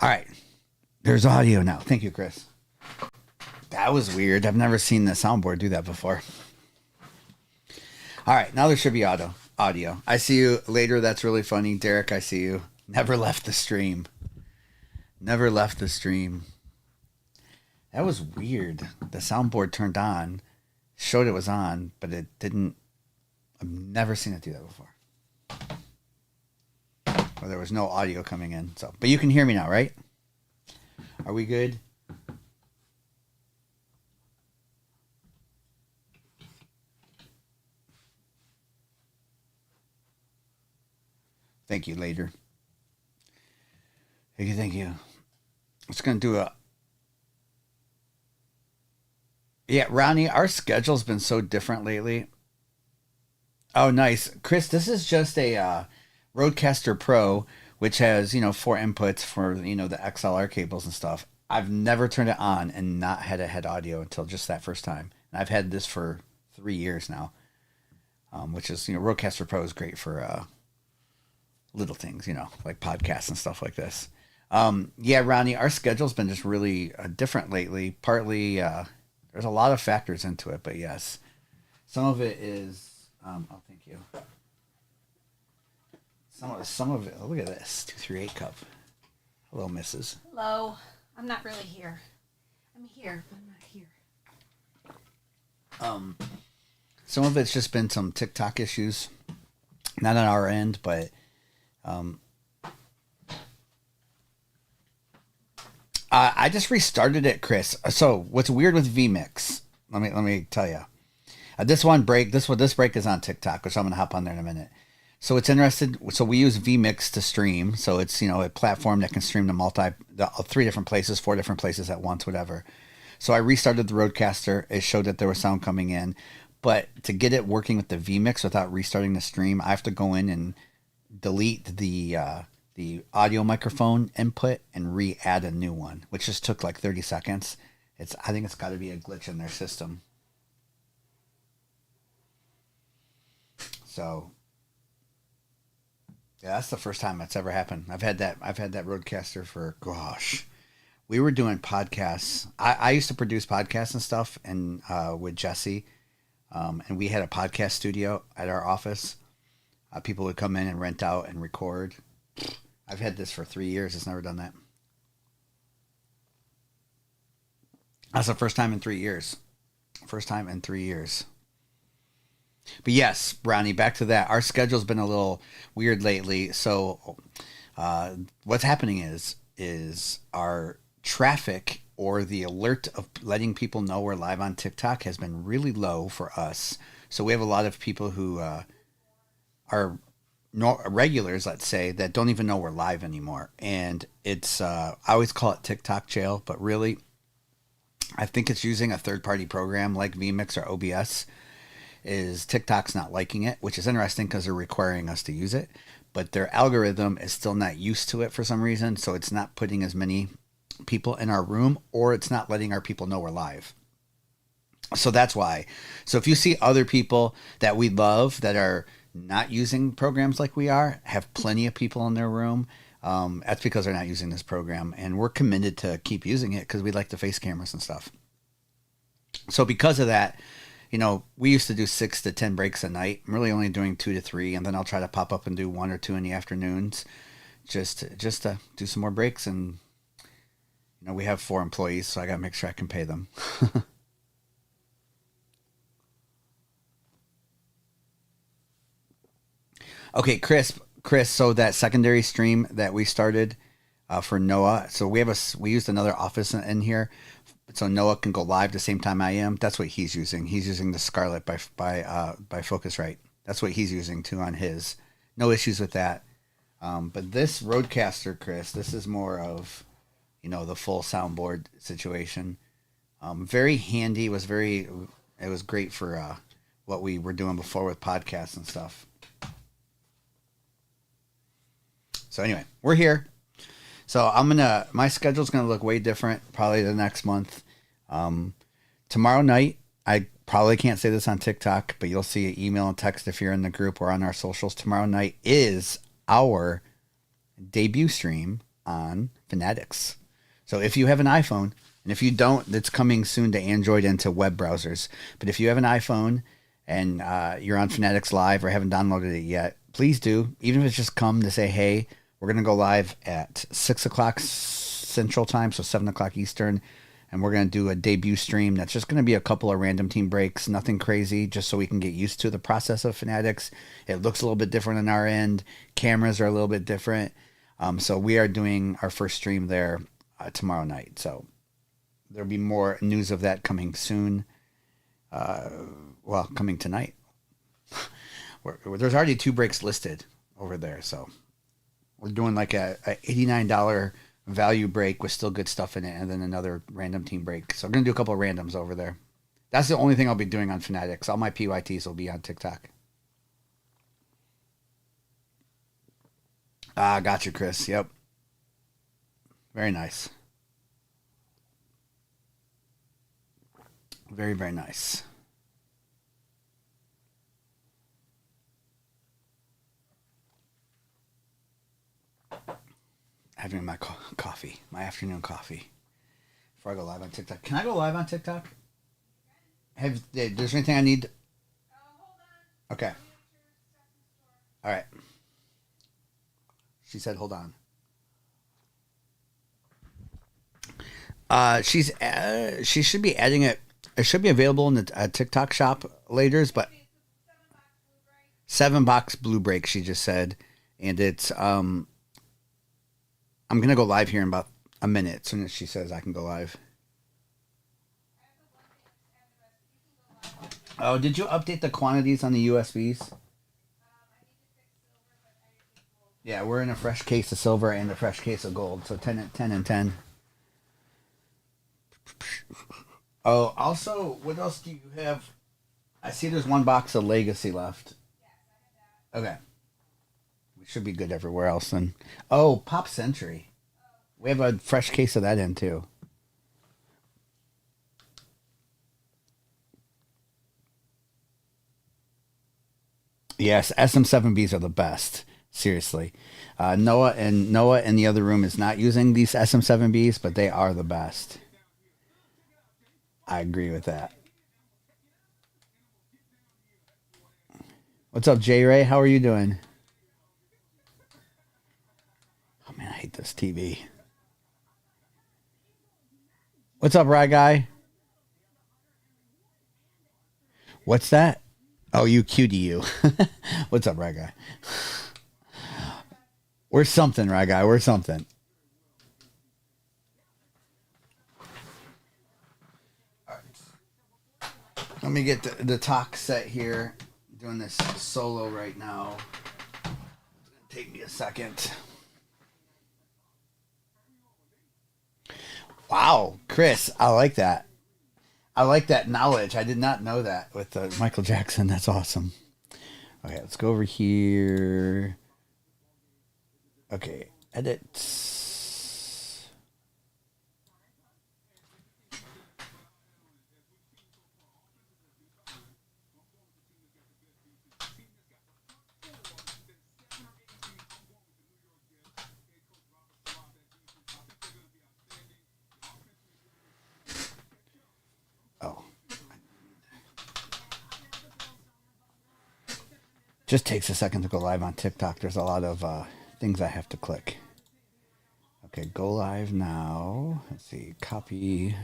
All right. There's audio now. Thank you, Chris. That was weird. I've never seen the soundboard do that before. All right. Now there should be audio. I see you later. That's really funny. Derek, I see you. Never left the stream. Never left the stream. That was weird. The soundboard turned on, showed it was on, but it didn't. I've never seen it do that before. Well, there was no audio coming in. So, but you can hear me now, right? Are we good? Thank you, later. Thank you. It's going to do a... Yeah, Ronnie, our schedule's been so different lately. Oh, nice. Chris, this is just a Rodecaster Pro, which has, 4 inputs for, the XLR cables and stuff. I've never turned it on and not had it had audio until just that first time. And I've had this for 3 years now, which is, Rodecaster Pro is great for little things, like podcasts and stuff like this. Yeah, Ronnie, our schedule's been just really different lately. Partly, there's a lot of factors into it, but yes, some of it is. Oh, thank you. Some of it. Oh, look at this 238 cup. Hello, Mrs. Hello. I'm not really here. I'm here, but I'm not here. Some of it's just been some TikTok issues, not on our end, but I just restarted it, Chris. So what's weird with vMix? Let me tell you. This break is on TikTok, which I'm gonna hop on there in a minute. So it's interesting. So we use vMix to stream. So it's a platform that can stream to 3 different places, 4 different places at once, whatever. So I restarted the Rodecaster. It showed that there was sound coming in, but to get it working with the vMix without restarting the stream, I have to go in and delete the audio microphone input and re-add a new one, which just took like 30 seconds. I think it's got to be a glitch in their system. So, yeah, that's the first time that's ever happened. I've had that Rodecaster for, gosh, we were doing podcasts. I used to produce podcasts and stuff, and with Jesse, and we had a podcast studio at our office. People would come in and rent out and record. I've had this for 3 years. It's never done that. That's the first time in 3 years. First time in 3 years. But yes, Ronnie, back to that. Our schedule's been a little weird lately. So what's happening is our traffic or the alert of letting people know we're live on TikTok has been really low for us. So we have a lot of people who are regulars, let's say, that don't even know we're live anymore. And it's I always call it TikTok jail, but really I think it's using a third-party program like vMix or OBS. Is TikTok's not liking it, which is interesting because they're requiring us to use it, but their algorithm is still not used to it for some reason, so it's not putting as many people in our room, or it's not letting our people know we're live. So that's why. So if you see other people that we love that are not using programs like we are, have plenty of people in their room, that's because they're not using this program, and we're committed to keep using it because we like the face cameras and stuff. So because of that, we used to do 6 to 10 breaks a night. I'm really only doing 2 to 3, and then I'll try to pop up and do 1 or 2 in the afternoons, just to do some more breaks. And we have 4 employees, so I got to make sure I can pay them. Okay, Chris. So that secondary stream that we started for Noah. So we used another office in here. So Noah can go live the same time I am. That's what he's using. He's using the Scarlett by Focusrite. That's what he's using too on his. No issues with that. But this Rodecaster, Chris, this is more of, the full soundboard situation. Very handy. It was great for what we were doing before with podcasts and stuff. So anyway, we're here. So my schedule's going to look way different probably the next month. Tomorrow night, I probably can't say this on TikTok, but you'll see an email and text if you're in the group or on our socials. Tomorrow night is our debut stream on Fanatics. So if you have an iPhone, and if you don't, it's coming soon to Android and to web browsers. But if you have an iPhone and you're on Fanatics Live or haven't downloaded it yet, please do. Even if it's just come to say, hey, we're going to go live at 6 o'clock Central Time, so 7 o'clock Eastern. And we're going to do a debut stream that's just going to be a couple of random team breaks, nothing crazy, just so we can get used to the process of Fanatics. It looks a little bit different on our end. Cameras are a little bit different. So we are doing our first stream there tomorrow night. So there'll be more news of that coming soon. Coming tonight. There's already 2 breaks listed over there. So we're doing like a $89 value break with still good stuff in it, and then another random team break. So I'm going to do a couple of randoms over there. That's the only thing I'll be doing on Fanatics. All my PYTs will be on TikTok. Got you, Chris. Yep. Very nice. Very, very nice. Having my coffee, my afternoon coffee, before I go live on TikTok. Can I go live on TikTok? There's anything I need? Okay. All right. She said, "Hold on." She should be adding it. It should be available in the TikTok shop later, but $7 blue break. She just said, and it's I'm gonna go live here in about a minute. As soon as she says I can go live. Oh, did you update the quantities on the USBs? Yeah, we're in a fresh case of silver and a fresh case of gold. So 10 and 10. Oh, also, what else do you have? I see there's 1 box of Legacy left. Okay. We should be good everywhere else then. Oh, Pop Century. We have a fresh case of that in too. Yes, SM7Bs are the best. Seriously. Noah in the other room is not using these SM7Bs, but they are the best. I agree with that. What's up, J Ray? How are you doing? Oh man, I hate this TV. What's up, Rye Guy? What's that? Oh, you cutie you. What's up, Rye Guy? We're something, Rye Guy. We're something. Let me get the talk set here. I'm doing this solo right now. It's gonna take me a second. Wow, Chris, I like that. I like that knowledge. I did not know that with Michael Jackson. That's awesome. Okay, let's go over here. Okay, edit. Oh. Just takes a second to go live on TikTok. There's a lot of things I have to click. Okay, go live now. Let's see, copy.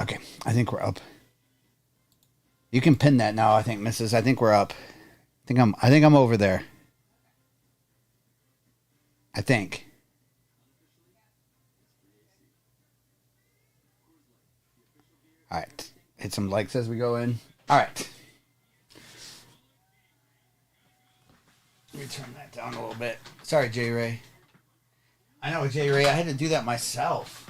Okay, I think we're up. You can pin that now. I think, Mrs. I think we're up. I think I'm over there. I think. All right. Hit some likes as we go in. All right. Let me turn that down a little bit. Sorry, J Ray. I know, J Ray. I had to do that myself.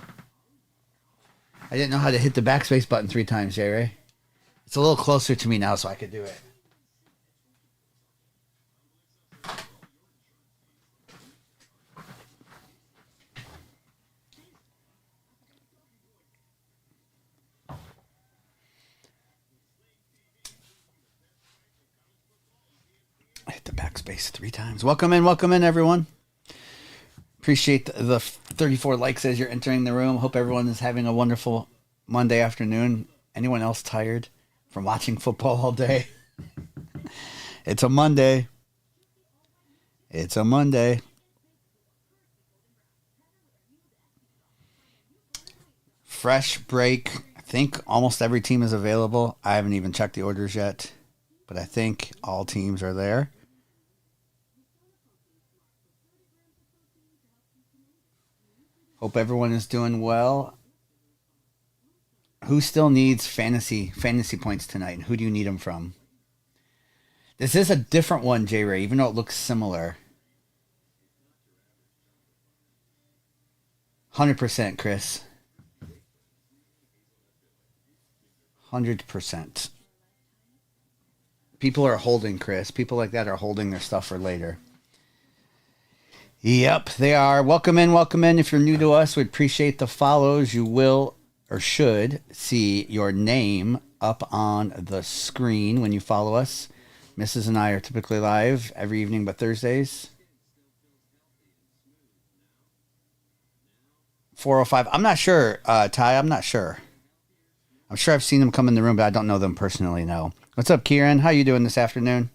I didn't know how to hit the backspace button 3 times, Jay Ray. It's a little closer to me now, so I could do it. I hit the backspace 3 times. Welcome in, everyone. Appreciate the 34 likes as you're entering the room. Hope everyone is having a wonderful Monday afternoon. Anyone else tired from watching football all day? It's a Monday. It's a Monday. Fresh break. I think almost every team is available. I haven't even checked the orders yet, but I think all teams are there. Hope everyone is doing well. Who still needs fantasy points tonight, and who do you need them from? This is a different one, J Ray, even though it looks similar. 100%, Chris. 100%. People are holding, Chris. People like that are holding their stuff for later. Yep, they are. Welcome in. If you're new to us, we appreciate the follows. You will or should see your name up on the screen when you follow us. Mrs. and I are typically live every evening but Thursdays. 405. I'm not sure, Ty. I'm not sure. I'm sure I've seen them come in the room, but I don't know them personally, no. What's up, Kieran? How you doing this afternoon?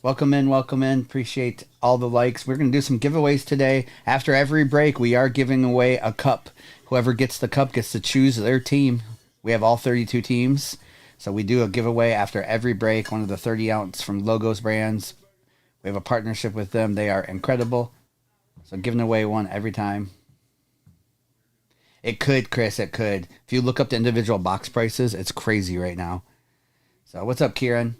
Welcome in. Appreciate all the likes. We're going to do some giveaways today. After every break, we are giving away a cup. Whoever gets the cup gets to choose their team. We have all 32 teams. So we do a giveaway after every break. One of the 30-ounce from Logos Brands. We have a partnership with them. They are incredible. So giving away one every time. It could, Chris. It could. If you look up the individual box prices, it's crazy right now. So what's up, Kieran?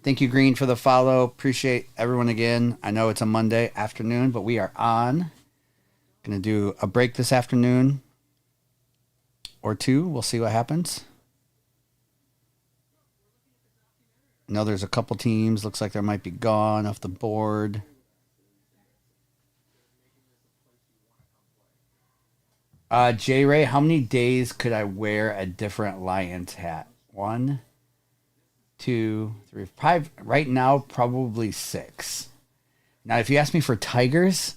Thank you, Green, for the follow. Appreciate everyone again. I know it's a Monday afternoon, but we are on. Going to do a break this afternoon or two. We'll see what happens. I know there's a couple teams. Looks like there might be gone off the board. J Ray, how many days could I wear a different Lions hat? 1, 2, 3, 5. Right now, probably 6. Now, if you ask me for Tigers,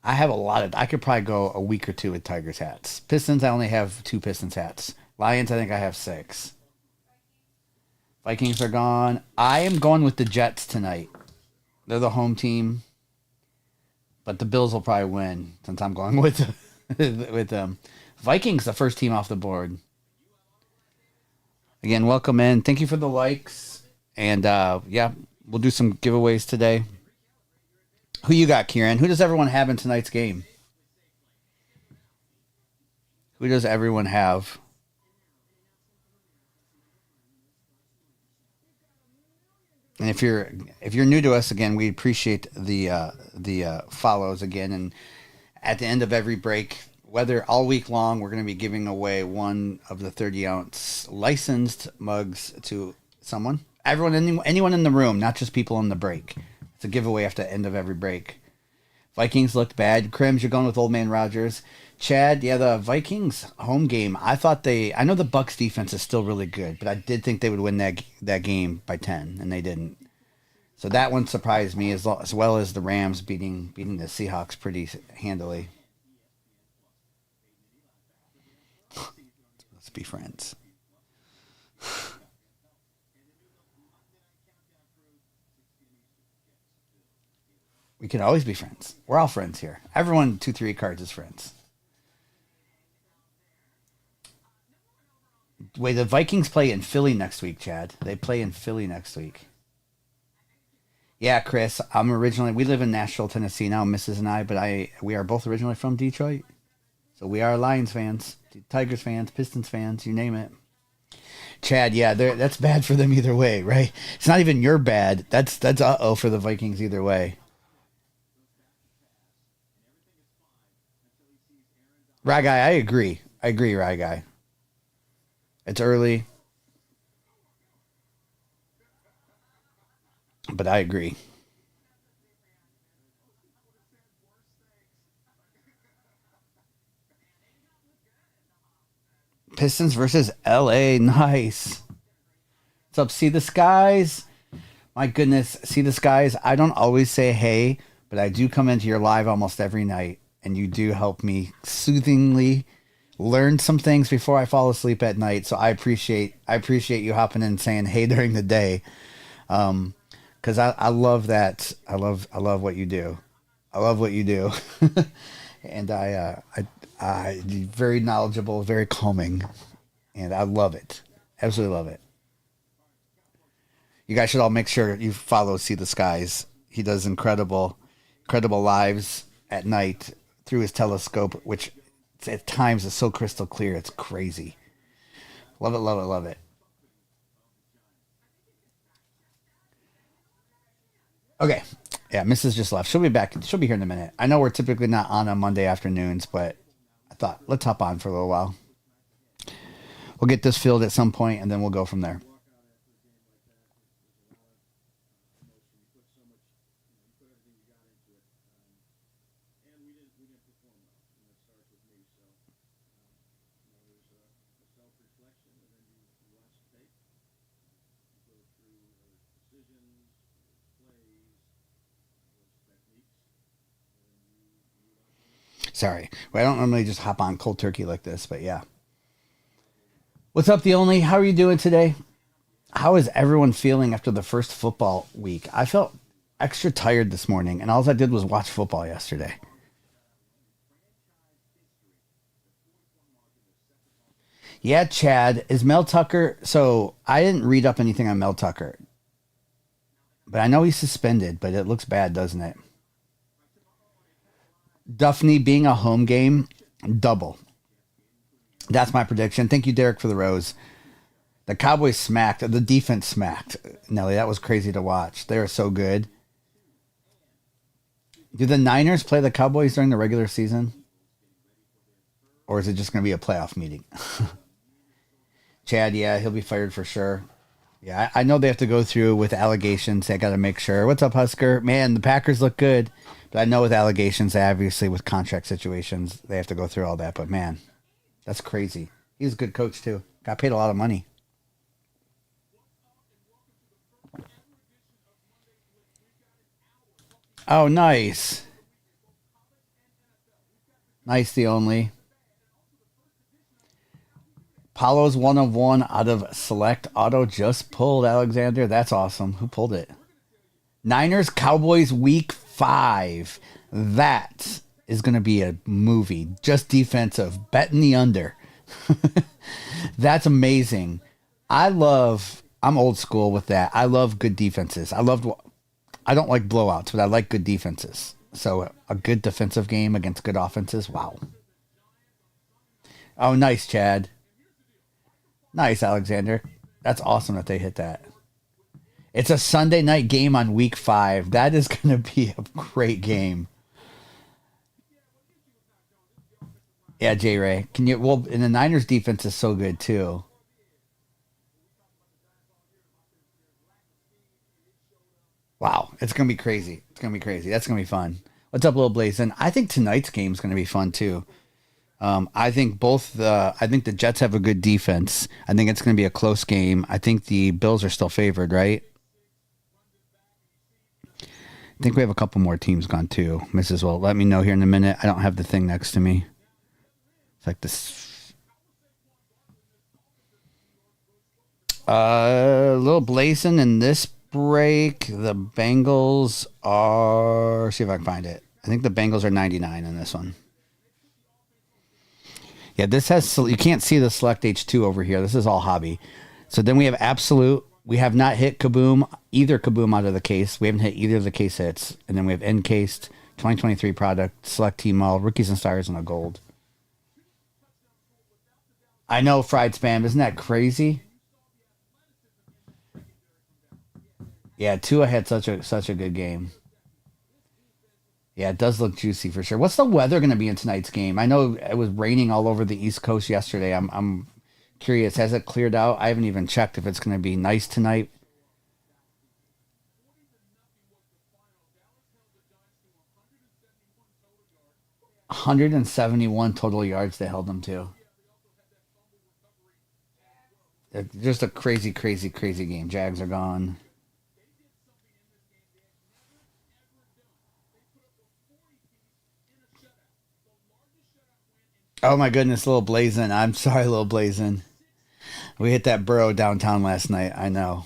I have a lot of. I could probably go a week or 2 with Tigers hats. Pistons, I only have 2 Pistons hats. Lions, I think I have 6. Vikings are gone. I am going with the Jets tonight. They're the home team, but the Bills will probably win since I'm going with with them. Vikings, the first team off the board. Again, welcome in. Thank you for the likes. And yeah, we'll do some giveaways today. Who you got, Kieran? Who does everyone have in tonight's game? Who does everyone have? And if you're new to us, again, we appreciate the follows again. And at the end of every break, whether all week long, we're going to be giving away one of the 30-ounce licensed mugs to someone. Anyone in the room, not just people in the break. It's a giveaway after the end of every break. Vikings looked bad. Crims, you're going with Old Man Rogers. Chad, yeah, the Vikings home game. I know the Bucks defense is still really good, but I did think they would win that game by 10, and they didn't. So that one surprised me as well as the Rams beating the Seahawks pretty handily. Let's be friends. We can always be friends. We're all friends here. Everyone 2-3 cards is friends. Wait, the Vikings play in Philly next week, Chad. They play in Philly next week. Yeah, Chris. We live in Nashville, Tennessee now, Mrs. and I, but we are both originally from Detroit. So we are Lions fans, Tigers fans, Pistons fans, you name it. Chad, yeah, that's bad for them either way, right? It's not even your bad. That's for the Vikings either way. Rye Guy, I agree, Rye Guy. It's early, but I agree. Pistons versus LA. Nice. What's up, See the Skies? My goodness, See the Skies. I don't always say hey, but I do come into your live almost every night, and you do help me soothingly learn some things before I fall asleep at night. So I appreciate you hopping in and saying hey during the day. Because I love that. I love what you do. I love what you do. And I very knowledgeable, very calming, and I love it. Absolutely love it. You guys should all make sure you follow See the Skies. He does incredible lives at night through his telescope, which at times is so crystal clear. It's crazy. Love it, love it, love it. Okay. Yeah, Mrs. just left. She'll be back. She'll be here in a minute. I know we're typically not on Monday afternoons, but I thought let's hop on for a little while. We'll get this filled at some point, and then we'll go from there. Sorry. Well, I don't normally just hop on cold turkey like this, but yeah. What's up, the only? How are you doing today? How is everyone feeling after the first football week? I felt extra tired this morning, and all I did was watch football yesterday. Yeah, Chad, is Mel Tucker? So I didn't read up anything on Mel Tucker, but I know he's suspended, but it looks bad, doesn't it? Duffney being a home game, double. That's my prediction. Thank you, Derek, for the rose. The Cowboys smacked. The defense smacked. Nelly, that was crazy to watch. They are so good. Do the Niners play the Cowboys during the regular season? Or is it just going to be a playoff meeting? Chad, yeah, he'll be fired for sure. Yeah, I know they have to go through with allegations. They got to make sure. What's up, Husker? Man, the Packers look good. But I know with allegations, they obviously with contract situations, they have to go through all that. But man, that's crazy. He's a good coach, too. Got paid a lot of money. Oh, nice. Nice, the only. Paulo's one of one out of select auto just pulled Alexander. That's awesome. Who pulled it? Niners Cowboys week 5. That is going to be a movie. Just defensive. Betting the under. That's amazing. I'm old school with that. I love good defenses. I don't like blowouts, but I like good defenses. So a good defensive game against good offenses. Wow. Oh, nice, Chad. Nice, Alexander. That's awesome that they hit that. It's a Sunday night game on week 5. That is going to be a great game. Yeah, J Ray. Can you? Well, and the Niners defense is so good too. Wow, it's gonna be crazy. It's gonna be crazy. That's gonna be fun. What's up, Little Blazin? I think tonight's game is gonna be fun too. I think the Jets have a good defense. I think it's gonna be a close game. I think the Bills are still favored, right? I think we have a couple more teams gone too. Mrs. Well, let me know here in a minute. I don't have the thing next to me. It's like this. Little Blazin in this break. The Bengals are. See if I can find it. I think the Bengals are 99 in this one. Yeah, this has. You can't see the select H2 over here. This is all hobby. So then we have absolute. We have not hit Kaboom, either Kaboom out of the case. We haven't hit either of the case hits. And then we have encased 2023 product, select team all, rookies and stars, and a gold. I know, fried spam. Isn't that crazy? Yeah, Tua had such a good game. Yeah, it does look juicy for sure. What's the weather going to be in tonight's game? I know it was raining all over the East Coast yesterday. I'm Curious, has it cleared out? I haven't even checked if it's going to be nice tonight. 171 total yards they held them to. Just a crazy, crazy, crazy game. Jags are gone. Oh my goodness, little Blazin. I'm sorry, little Blazin. We hit that Burrow downtown last night. I know.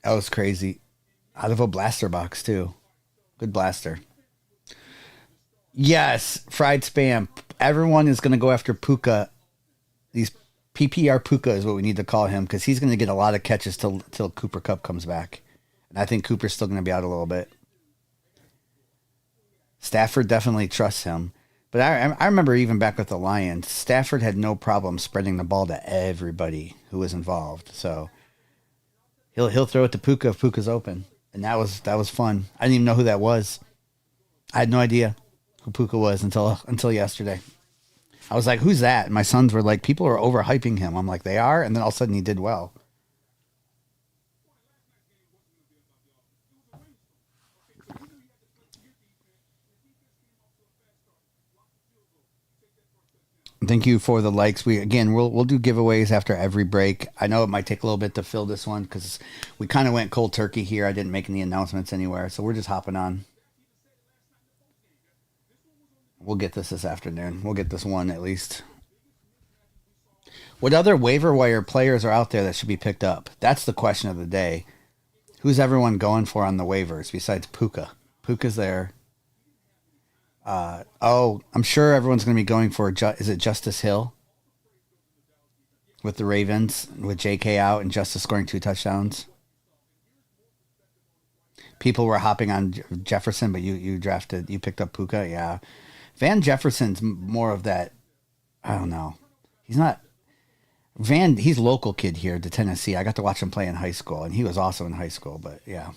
That was crazy. Out of a blaster box, too. Good blaster. Yes, fried spam. Everyone is going to go after Puka. These PPR Puka is what we need to call him because he's going to get a lot of catches till Cooper Cup comes back. And I think Cooper's still going to be out a little bit. Stafford definitely trusts him. But I remember even back with the Lions, Stafford had no problem spreading the ball to everybody who was involved. So he'll throw it to Puka if Puka's open. And that was fun. I didn't even know who that was. I had no idea who Puka was until yesterday. I was like, who's that? And my sons were like, people are overhyping him. I'm like, they are? And then all of a sudden he did well. Thank you for the likes. We'll do giveaways after every break. I know it might take a little bit to fill this one because we kind of went cold turkey here. I didn't make any announcements anywhere, so we're just hopping on. We'll get this afternoon. We'll get this one at least. What other waiver wire players are out there that should be picked up? That's the question of the day. Who's everyone going for on the waivers besides Puka? Puka's there. I'm sure everyone's going to be going for, is it Justice Hill with the Ravens with J.K. out and Justice scoring 2 touchdowns? People were hopping on Jefferson, but you picked up Puka, yeah. Van Jefferson's more of that, I don't know. He's not, he's local kid here to Tennessee. I got to watch him play in high school, and he was also in high school, but yeah.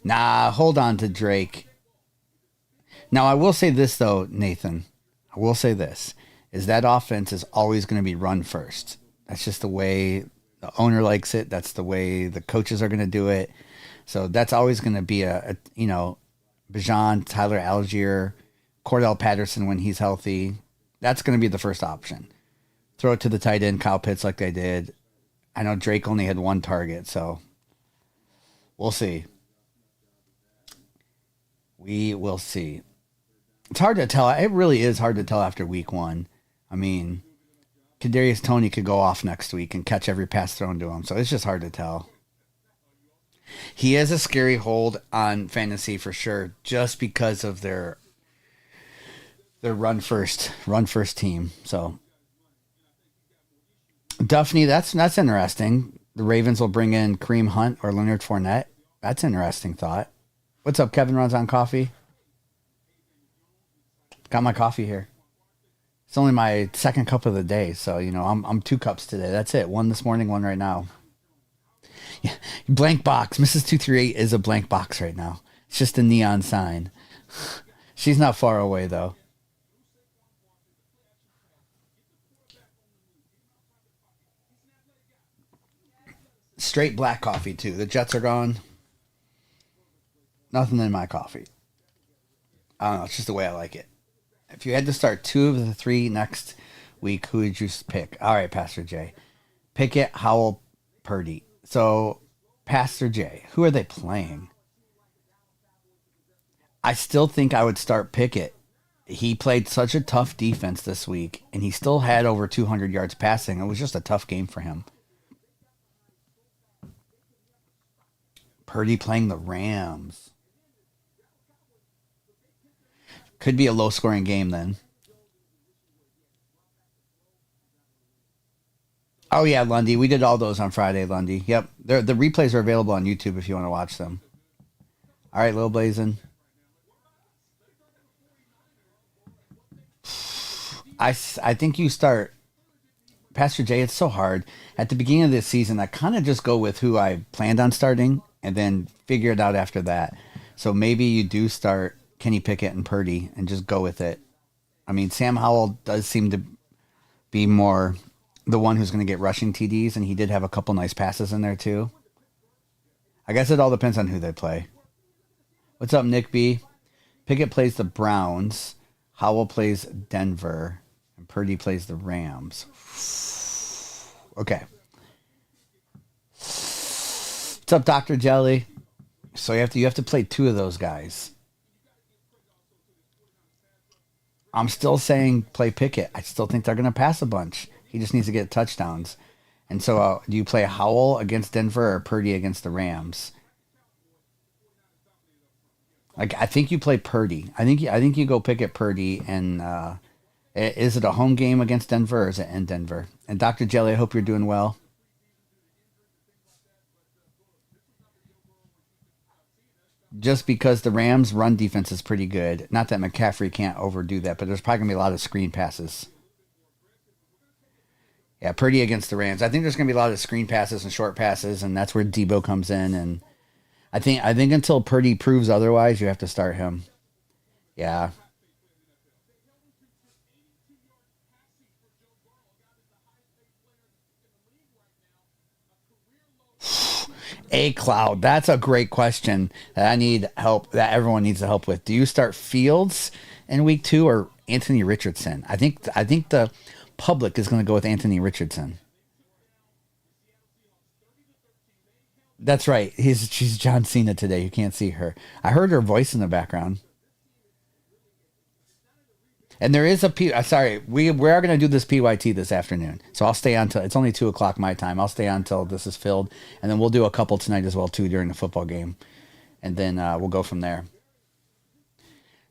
Nah, hold on to Drake. Now, I will say this, though, Nathan. I will say this, is that offense is always going to be run first. That's just the way the owner likes it. That's the way the coaches are going to do it. So that's always going to be Bijan, Tyler Algier, Cordell Patterson when he's healthy. That's going to be the first option. Throw it to the tight end, Kyle Pitts, like they did. I know Drake only had 1 target, so we'll see. We will see. It's hard to tell. It really is hard to tell after week 1. I mean, Kadarius Toney could go off next week and catch every pass thrown to him, so it's just hard to tell. He has a scary hold on fantasy for sure, just because of their run first team. So, Duffney, that's interesting. The Ravens will bring in Kareem Hunt or Leonard Fournette. That's an interesting thought. What's up, Kevin runs on coffee? Got my coffee here. It's only my second cup of the day, so I'm 2 cups today. That's it. 1 this morning, 1 right now. Yeah, blank box. Mrs. 238 is a blank box right now. It's just a neon sign. She's not far away though. Straight black coffee too. The Jets are gone. Nothing in my coffee. I don't know. It's just the way I like it. If you had to start 2 of the 3 next week, who would you pick? All right, Pastor J. Pickett, Howell, Purdy. So, Pastor J, who are they playing? I still think I would start Pickett. He played such a tough defense this week, and he still had over 200 yards passing. It was just a tough game for him. Purdy playing the Rams. Could be a low-scoring game then. Oh, yeah, Lundy. We did all those on Friday, Lundy. Yep. The replays are available on YouTube if you want to watch them. All right, Lil Blazin. I think you start... Pastor Jay, it's so hard. At the beginning of this season, I kind of just go with who I planned on starting and then figure it out after that. So maybe you do start Kenny Pickett and Purdy and just go with it. I mean, Sam Howell does seem to be more the one who's going to get rushing TDs, and he did have a couple nice passes in there too. I guess it all depends on who they play. What's up, Nick B? Pickett plays the Browns. Howell plays Denver. And Purdy plays the Rams. Okay. What's up, Dr. Jelly? So you have to play two of those guys. I'm still saying play Pickett. I still think they're going to pass a bunch. He just needs to get touchdowns. And so do you play Howell against Denver or Purdy against the Rams? Like, I think you play Purdy. I think you go Pickett, Purdy, and is it a home game against Denver or is it in Denver? And Dr. Jelly, I hope you're doing well. Just because the Rams' run defense is pretty good. Not that McCaffrey can't overdo that, but there's probably going to be a lot of screen passes. Yeah, Purdy against the Rams. I think there's going to be a lot of screen passes and short passes, and that's where Debo comes in. And I think until Purdy proves otherwise, you have to start him. Yeah. A Cloud. That's a great question that I need help. That everyone needs to help with. Do you start Fields in week 2 or Anthony Richardson? I think the public is going to go with Anthony Richardson. That's right. She's John Cena today. You can't see her. I heard her voice in the background. And there is sorry, we are going to do this PYT this afternoon. So I'll stay on till it's only 2:00 my time. I'll stay on till this is filled, and then we'll do a couple tonight as well too during the football game, and then we'll go from there.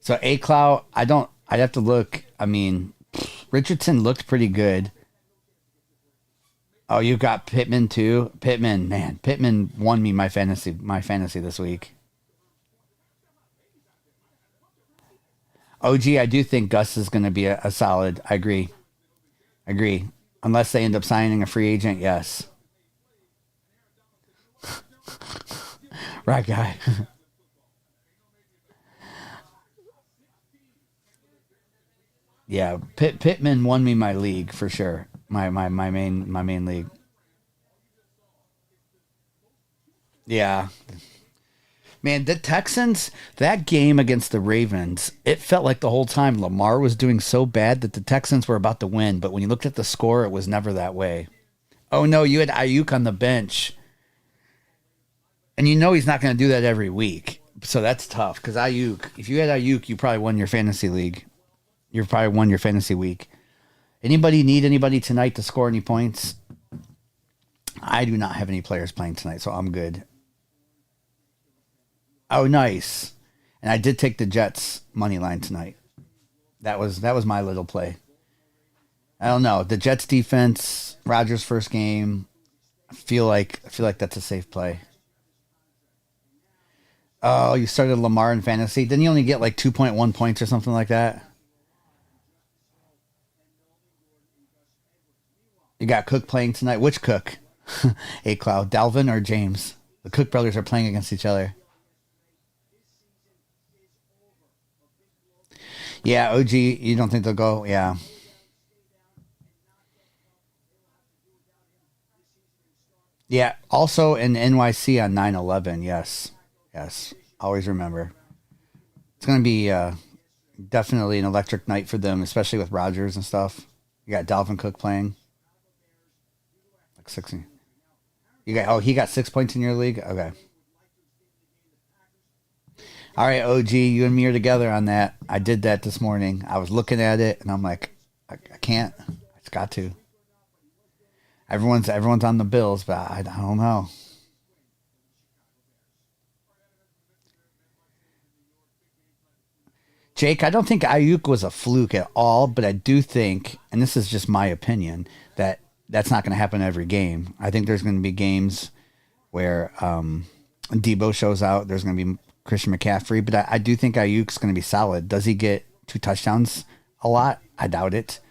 So A Cloud, I'd have to look. I mean, Richardson looked pretty good. Oh, you got Pittman too. Pittman won me my fantasy this week. OG, I do think Gus is going to be a solid. I agree. Unless they end up signing a free agent, yes. Right, guy. Yeah, Pittman won me my league for sure. My main league. Yeah. Man, the Texans, that game against the Ravens, it felt like the whole time Lamar was doing so bad that the Texans were about to win. But when you looked at the score, it was never that way. Oh, no, you had Ayuk on the bench. And you know he's not going to do that every week. So that's tough because Ayuk, if you had Ayuk, you probably won your fantasy league. You probably won your fantasy week. Anybody need anybody tonight to score any points? I do not have any players playing tonight, so I'm good. Oh, nice. And I did take the Jets money line tonight. That was my little play. I don't know. The Jets defense, Rodgers' first game. I feel like that's a safe play. Oh, you started Lamar in fantasy. Didn't you only get like 2.1 points or something like that? You got Cook playing tonight. Which Cook? A Cloud, Dalvin or James? The Cook brothers are playing against each other. Yeah, OG, you don't think they'll go? Yeah. Yeah, also in NYC on 9/11. Yes. Yes. Always remember. It's going to be definitely an electric night for them, especially with Rodgers and stuff. You got Dalvin Cook playing. Like 16. He got 6 points in your league? Okay. All right, OG, you and me are together on that. I did that this morning. I was looking at it, and I'm like, I can't. It's got to. Everyone's on the Bills, but I don't know. Jake, I don't think Ayuk was a fluke at all, but I do think, and this is just my opinion, that that's not going to happen every game. I think there's going to be games where Debo shows out. There's going to be Christian McCaffrey, but I do think Ayuk's going to be solid. Does he get 2 touchdowns a lot? I doubt it,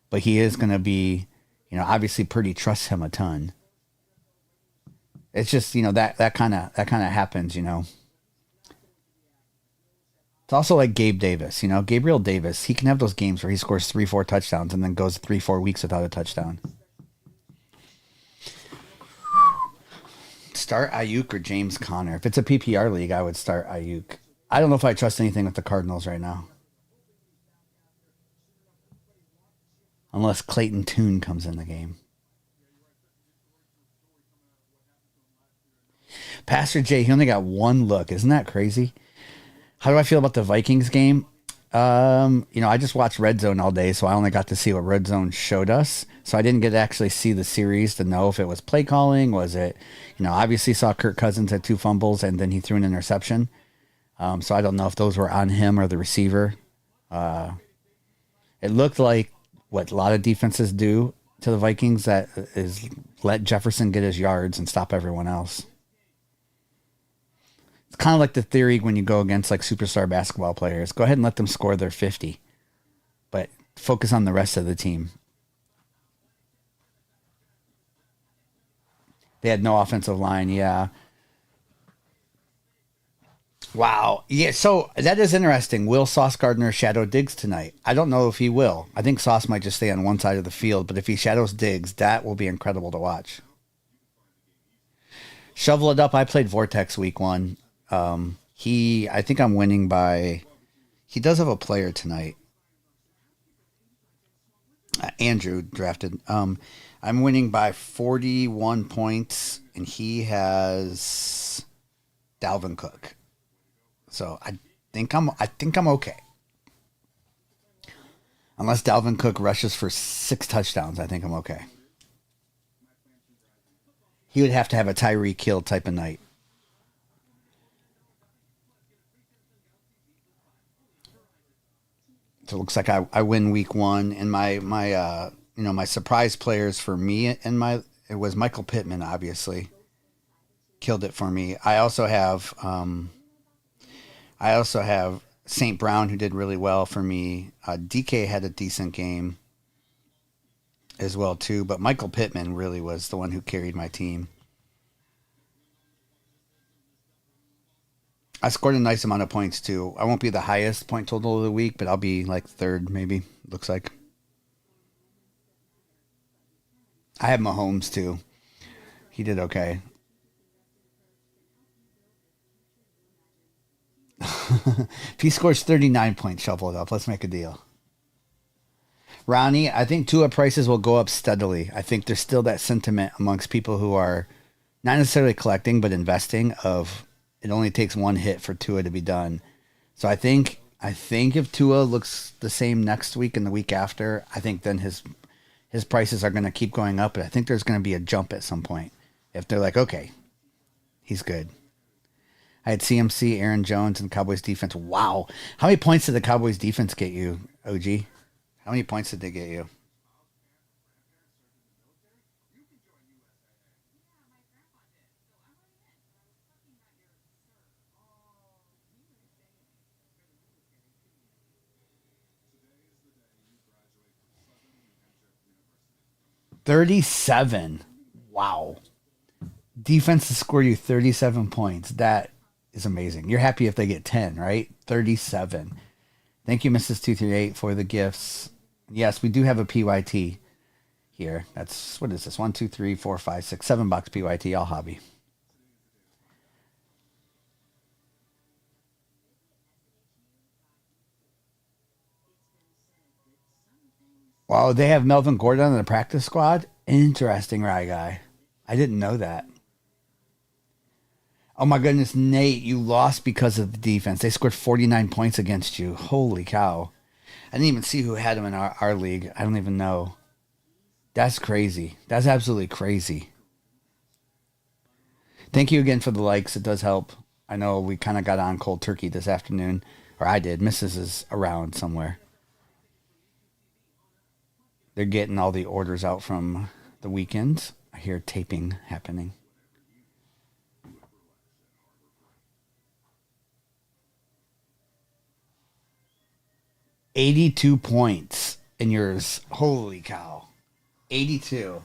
but he is going to be, obviously Purdy trusts him a ton. It's just, that kind of happens, It's also like Gabe Davis, Gabriel Davis. He can have those games where he scores 3-4 touchdowns and then goes 3-4 weeks without a touchdown. start Ayuk or James Conner? If it's a PPR league, I would start Ayuk. I don't know if I trust anything with the Cardinals right now. Unless Clayton Tune comes in the game. Pastor Jay, he only got one look. Isn't that crazy? How do I feel about the Vikings game? I just watched Red Zone all day, so I only got to see what Red Zone showed us. So I didn't get to actually see the series to know if it was play calling. Was it, obviously saw Kirk Cousins had 2 fumbles and then he threw an interception. So I don't know if those were on him or the receiver. It looked like what a lot of defenses do to the Vikings, that is let Jefferson get his yards and stop everyone else. It's kind of like the theory when you go against like superstar basketball players. Go ahead and let them score their 50, but focus on the rest of the team. They had no offensive line, yeah. Wow. Yeah, so that is interesting. Will Sauce Gardner shadow Diggs tonight? I don't know if he will. I think Sauce might just stay on one side of the field, but if he shadows Diggs, that will be incredible to watch. Shovel it up. I played Vortex week 1. I think I'm winning by, he does have a player tonight. Andrew drafted. I'm winning by 41 points, and he has Dalvin Cook. So I think I'm okay. Unless Dalvin Cook rushes for 6 touchdowns, I think I'm okay. He would have to have a Tyreek Hill type of night. So it looks like I win week 1, and my surprise players for me it was Michael Pittman, obviously killed it for me. I also have St. Brown, who did really well for me. DK had a decent game as well too, but Michael Pittman really was the one who carried my team. I scored a nice amount of points too. I won't be the highest point total of the week, but I'll be like 3rd maybe, looks like. I have Mahomes too. He did okay. If he scores 39 points, shuffle it up. Let's make a deal. Ronnie, I think Tua prices will go up steadily. I think there's still that sentiment amongst people who are not necessarily collecting, but investing of it only takes one hit for Tua to be done. So I think if Tua looks the same next week and the week after, I think then his prices are going to keep going up. But I think there's going to be a jump at some point. If they're like, okay, he's good. I had CMC, Aaron Jones, and Cowboys defense. Wow. How many points did the Cowboys defense get you, OG? How many points did they get you? $37. Wow. Defense to score you 37 points. That is amazing. You're happy if they get 10, right? 37. Thank you, Mrs. 238, for the gifts. Yes, we do have a PYT here. That's, what is this? 1, 2, 3, 4, 5, 6, 7 bucks PYT, all hobby. Wow, they have Melvin Gordon on the practice squad? Interesting, right, guy. I didn't know that. Oh my goodness, Nate, you lost because of the defense. They scored 49 points against you. Holy cow. I didn't even see who had him in our league. I don't even know. That's crazy. That's absolutely crazy. Thank you again for the likes. It does help. I know we kind of got on cold turkey this afternoon. Or I did. Mrs. is around somewhere. They're getting all the orders out from the weekend. I hear taping happening. $82 points in yours. Holy cow. 82.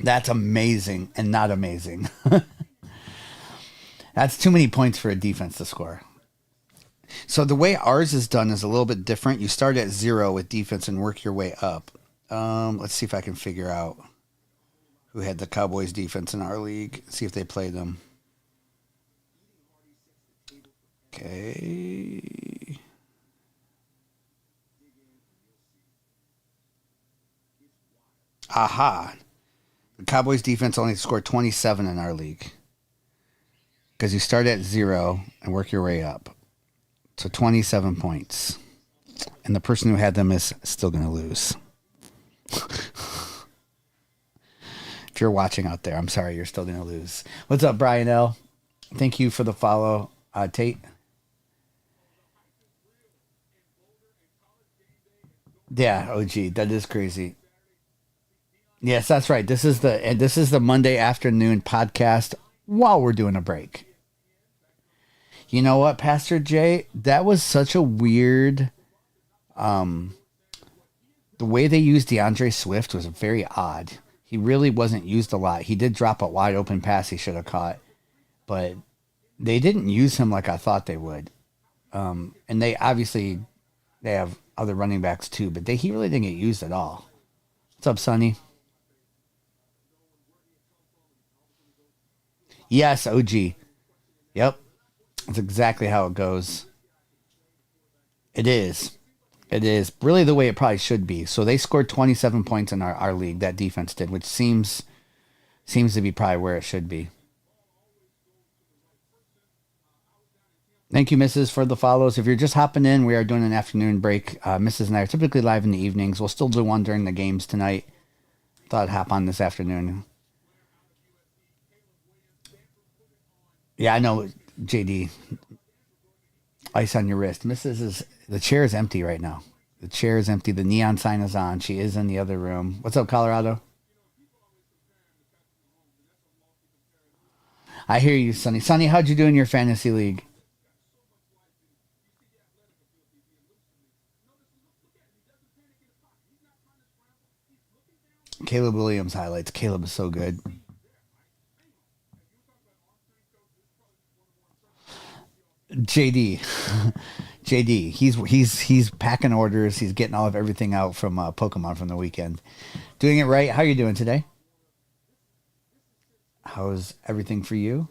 That's amazing and not amazing. That's too many points for a defense to score. So the way ours is done is a little bit different. You start at 0 with defense and work your way up. Let's see if I can figure out. who had the Cowboys defense in our league. See if they played them. Okay. Aha. The Cowboys defense only scored 27 in our league. Because you start at 0 and work your way up. So 27 points. And the person who had them is still going to lose. If you're watching out there, I'm sorry, you're still going to lose. What's up, Brian L? Thank you for the follow, Tate. Yeah, OG, that is crazy. Yes, that's right. This is the Monday afternoon podcast while we're doing a break. You know what, Pastor Jay? That was such a weird. The way they used DeAndre Swift was very odd. He really wasn't used a lot. He did drop a wide open pass he should have caught, but they didn't use him like I thought they would. And they obviously they have other running backs too, but he really didn't get used at all. What's up, Sonny? Yes, OG. Yep, that's exactly how it goes. It is. It is really the way it probably should be. So they scored 27 points in our league. That defense did, which seems to be probably where it should be. Thank you, Mrs., for the follows. If you're just hopping in, we are doing an afternoon break. Mrs. and I are typically live in the evenings. We'll still do one during the games tonight. Thought I'd hop on this afternoon. Yeah, I know, JD. Ice on your wrist. Mrs. is the chair is empty right now. The chair is empty. The neon sign is on. She is in the other room. What's up, Colorado? I hear you, Sonny. Sonny, how'd you do in your fantasy league? Caleb Williams highlights. Caleb is so good. JD, JD, he's packing orders. He's getting all of everything out from Pokemon from the weekend. Doing it right. How are you doing today? How's everything for you?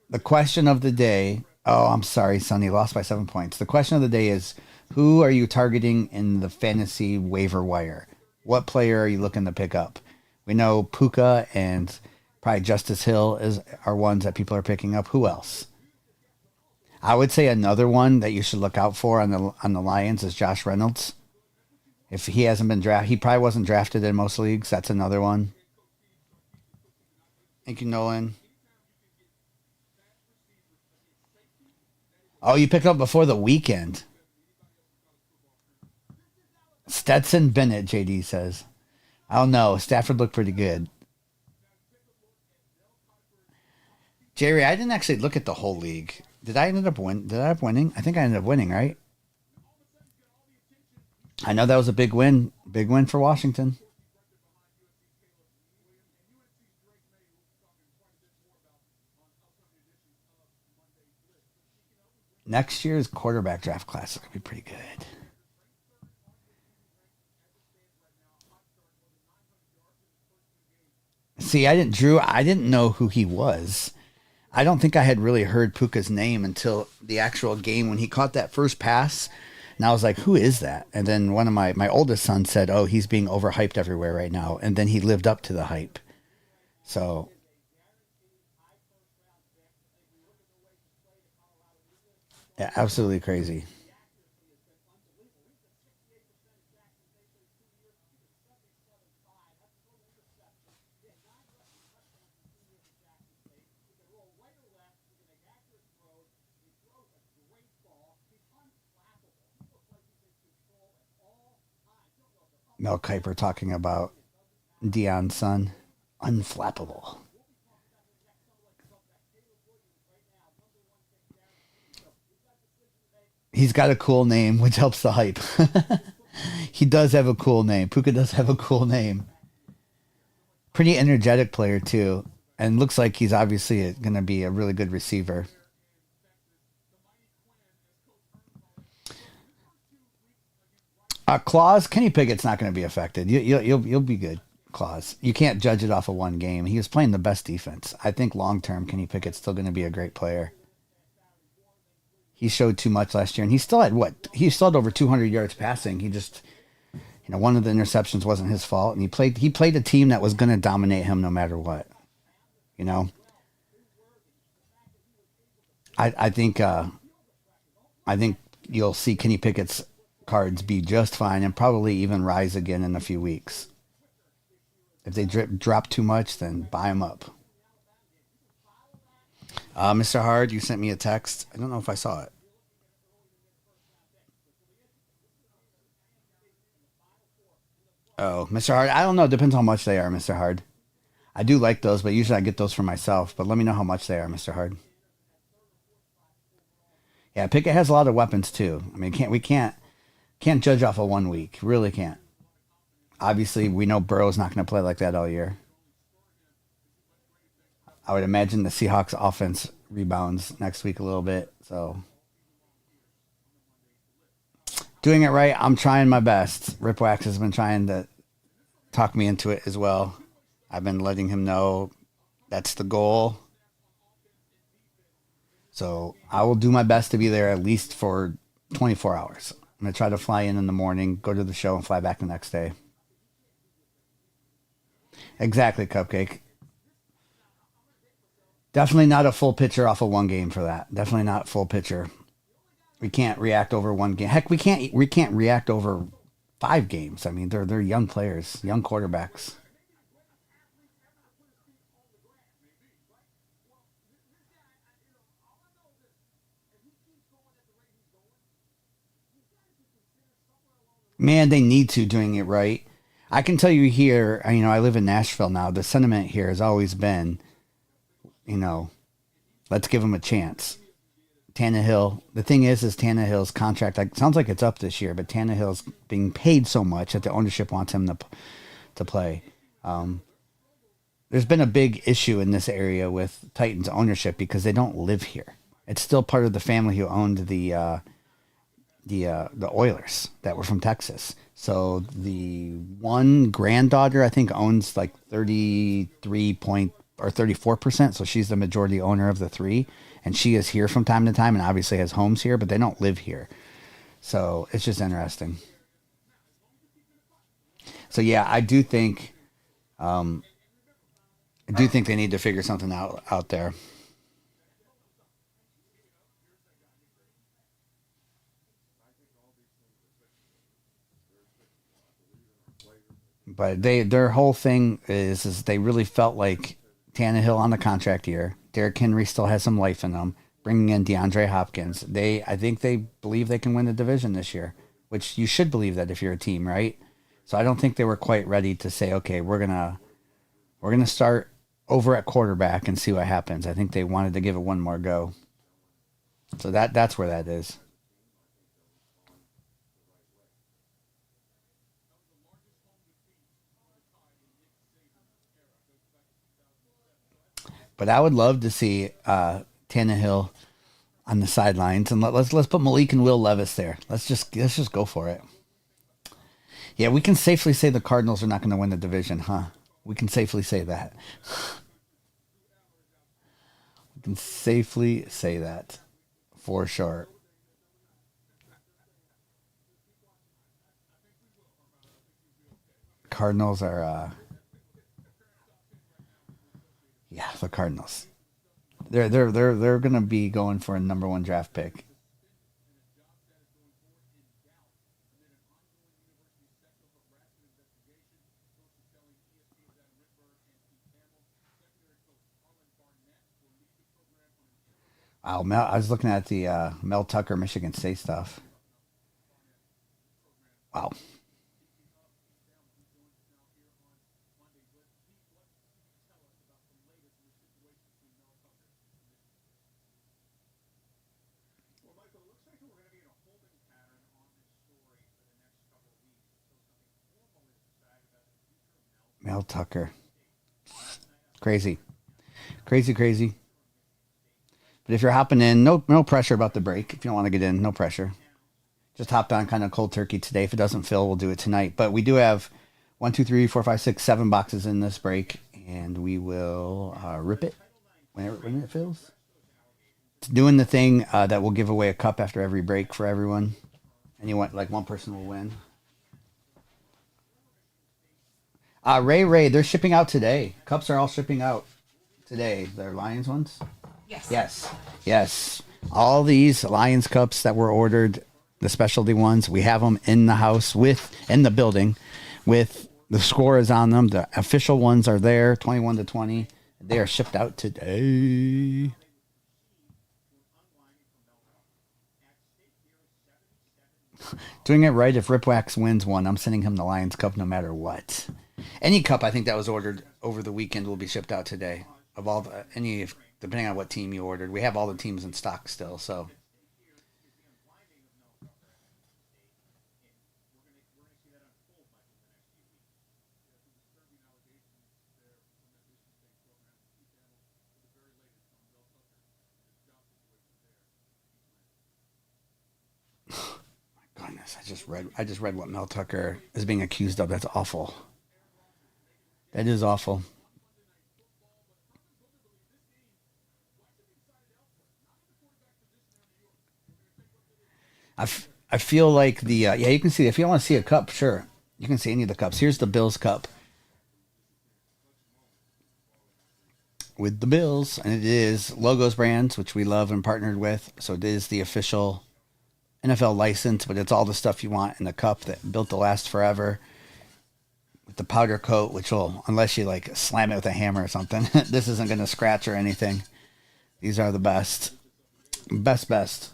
The question of the day. Oh, I'm sorry, Sonny. Lost by 7 points. The question of the day is: who are you targeting in the fantasy waiver wire? What player are you looking to pick up? We know Puka and probably Justice Hill are ones that people are picking up. Who else? I would say another one that you should look out for on the Lions is Josh Reynolds. If he hasn't been drafted, he probably wasn't drafted in most leagues. That's another one. Thank you, Nolan. Oh, you picked up before the weekend. Stetson Bennett, JD says. I don't know. Stafford looked pretty good. Jerry, I didn't actually look at the whole league. Did I end up winning? I think I ended up winning, right? I know that was a big win. Big win for Washington. Next year's quarterback draft class is going to be pretty good. See, I didn't know who he was. I don't think I had really heard Puka's name until the actual game when he caught that first pass. And I was like, who is that? And then one of my oldest sons said, oh, he's being overhyped everywhere right now. And then he lived up to the hype. So, yeah, absolutely crazy. Mel Kiper talking about Dion's son. Unflappable. He's got a cool name, which helps the hype. He does have a cool name. Puka does have a cool name. Pretty energetic player, too. And looks like he's obviously going to be a really good receiver. Claus, Kenny Pickett's not going to be affected. You'll be good, Claus. You can't judge it off of one game. He was playing the best defense. I think long term, Kenny Pickett's still going to be a great player. He showed too much last year, and he still had what? He still had over 200 yards passing. He just, one of the interceptions wasn't his fault, and he played a team that was going to dominate him no matter what. You know, I think you'll see Kenny Pickett's cards be just fine and probably even rise again in a few weeks. If they drop too much, then buy them up. Mr. Hard, you sent me a text. I don't know if I saw it. Oh, Mr. Hard, I don't know. It depends how much they are, Mr. Hard. I do like those, but usually I get those for myself. But let me know how much they are, Mr. Hard. Yeah, Pickett has a lot of weapons too. I mean, can't judge off of 1 week. Really can't. Obviously, we know Burrow's not going to play like that all year. I would imagine the Seahawks offense rebounds next week a little bit. So doing it right, I'm trying my best. Ripwax has been trying to talk me into it as well. I've been letting him know that's the goal. So I will do my best to be there at least for 24 hours. I'm going to try to fly in the morning, go to the show, and fly back the next day. Exactly, Cupcake. Definitely not a full pitcher off of one game for that. Definitely not full pitcher. We can't react over one game. Heck, we can't react over 5 games. I mean, they're young players, young quarterbacks. Man, they need to doing it right. I can tell you here, I live in Nashville now. The sentiment here has always been, you know, let's give him a chance. Tannehill. The thing is Tannehill's contract sounds like it's up this year, but Tannehill's being paid so much that the ownership wants him to play. Um, there's been a big issue in this area with Titans ownership because they don't live here. It's still part of the family who owned the Oilers that were from Texas. So the one granddaughter I think owns like 33 point or 34%. So she's the majority owner of the three, and she is here from time to time and obviously has homes here, but they don't live here. So it's just interesting. So yeah, I do think they need to figure something out there. But their whole thing is they really felt like Tannehill on the contract year. Derrick Henry still has some life in them. Bringing in DeAndre Hopkins, I think they believe they can win the division this year, which you should believe that if you're a team, right? So I don't think they were quite ready to say, okay, we're gonna start over at quarterback and see what happens. I think they wanted to give it one more go. So that's where that is. But I would love to see Tannehill on the sidelines, and let's put Malik and Will Levis there. Let's just go for it. Yeah, we can safely say the Cardinals are not going to win the division, huh? We can safely say that. We can safely say that for sure. Cardinals are, yeah, the Cardinals. They're going to be going for a number one draft pick. Wow, I was looking at the Mel Tucker Michigan State stuff. Wow. Mel Tucker. Crazy. Crazy, crazy. But if you're hopping in, no pressure about the break. If you don't want to get in, no pressure. Just hopped on kind of cold turkey today. If it doesn't fill, we'll do it tonight. But we do have 1, 2, 3, 4, 5, 6, 7 boxes in this break, and we will rip it when it fills. It's doing the thing that we'll give away a cup after every break for everyone. Anyone, like one person will win. Ray, they're shipping out today. Cups are all shipping out today. They're Lions ones? Yes. Yes. All these Lions cups that were ordered, the specialty ones, we have them in the house in the building with the scores on them. The official ones are there, 21 to 20. They are shipped out today. Doing it right. If Ripwax wins one, I'm sending him the Lions Cup no matter what. Any cup I think that was ordered over the weekend will be shipped out today. Of all depending on what team you ordered, we have all the teams in stock still. So goodness, I just read what Mel Tucker is being accused of. That's awful. That is awful. I feel like you can see if you want to see a cup, sure. You can see any of the cups. Here's the Bills cup with the Bills, and it is Logos Brands, which we love and partnered with. So it is the official NFL license, but it's all the stuff you want in the cup that built to last forever. With the powder coat, which will, unless you like slam it with a hammer or something, this isn't going to scratch or anything. These are the best. Best.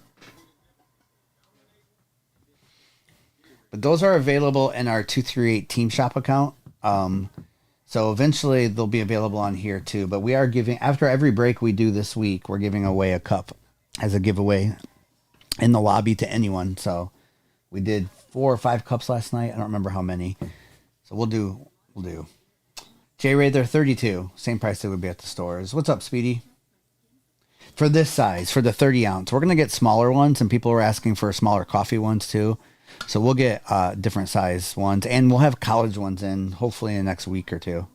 But those are available in our 238 Team Shop account. So eventually they'll be available on here too. But we are giving, after every break we do this week, we're giving away a cup as a giveaway in the lobby to anyone. So we did 4 or 5 cups last night. I don't remember how many. So we'll do. J-Ray, they're 32. Same price they would be at the stores. What's up, Speedy? For this size, for the 30 ounce, we're going to get smaller ones, and people are asking for smaller coffee ones too. So we'll get different size ones, and we'll have college ones in hopefully in the next week or two.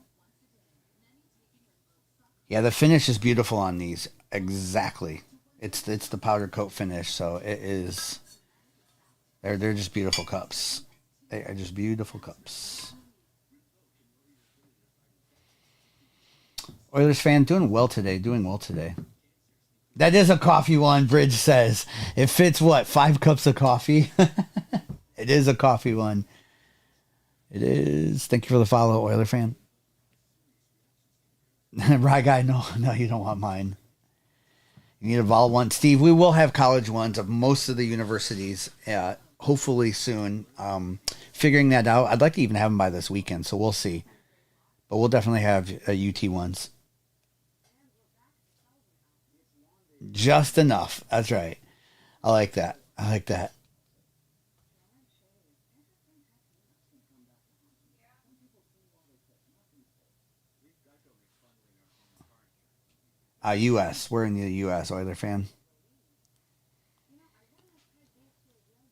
Yeah, the finish is beautiful on these. Exactly. It's the powder coat finish, so it is. They're just beautiful cups. They are just beautiful cups. Oilers fan doing well today. That is a coffee one, Bridge says. It fits what? 5 cups of coffee? It is a coffee one. It is. Thank you for the follow, Oiler fan. Right guy, no, you don't want mine. You need a vol one. Steve, we will have college ones of most of the universities, hopefully soon. Figuring that out. I'd like to even have them by this weekend, so we'll see. But we'll definitely have UT ones. Just enough. That's right. I like that. U.S. We're in the U.S. Oiler fan.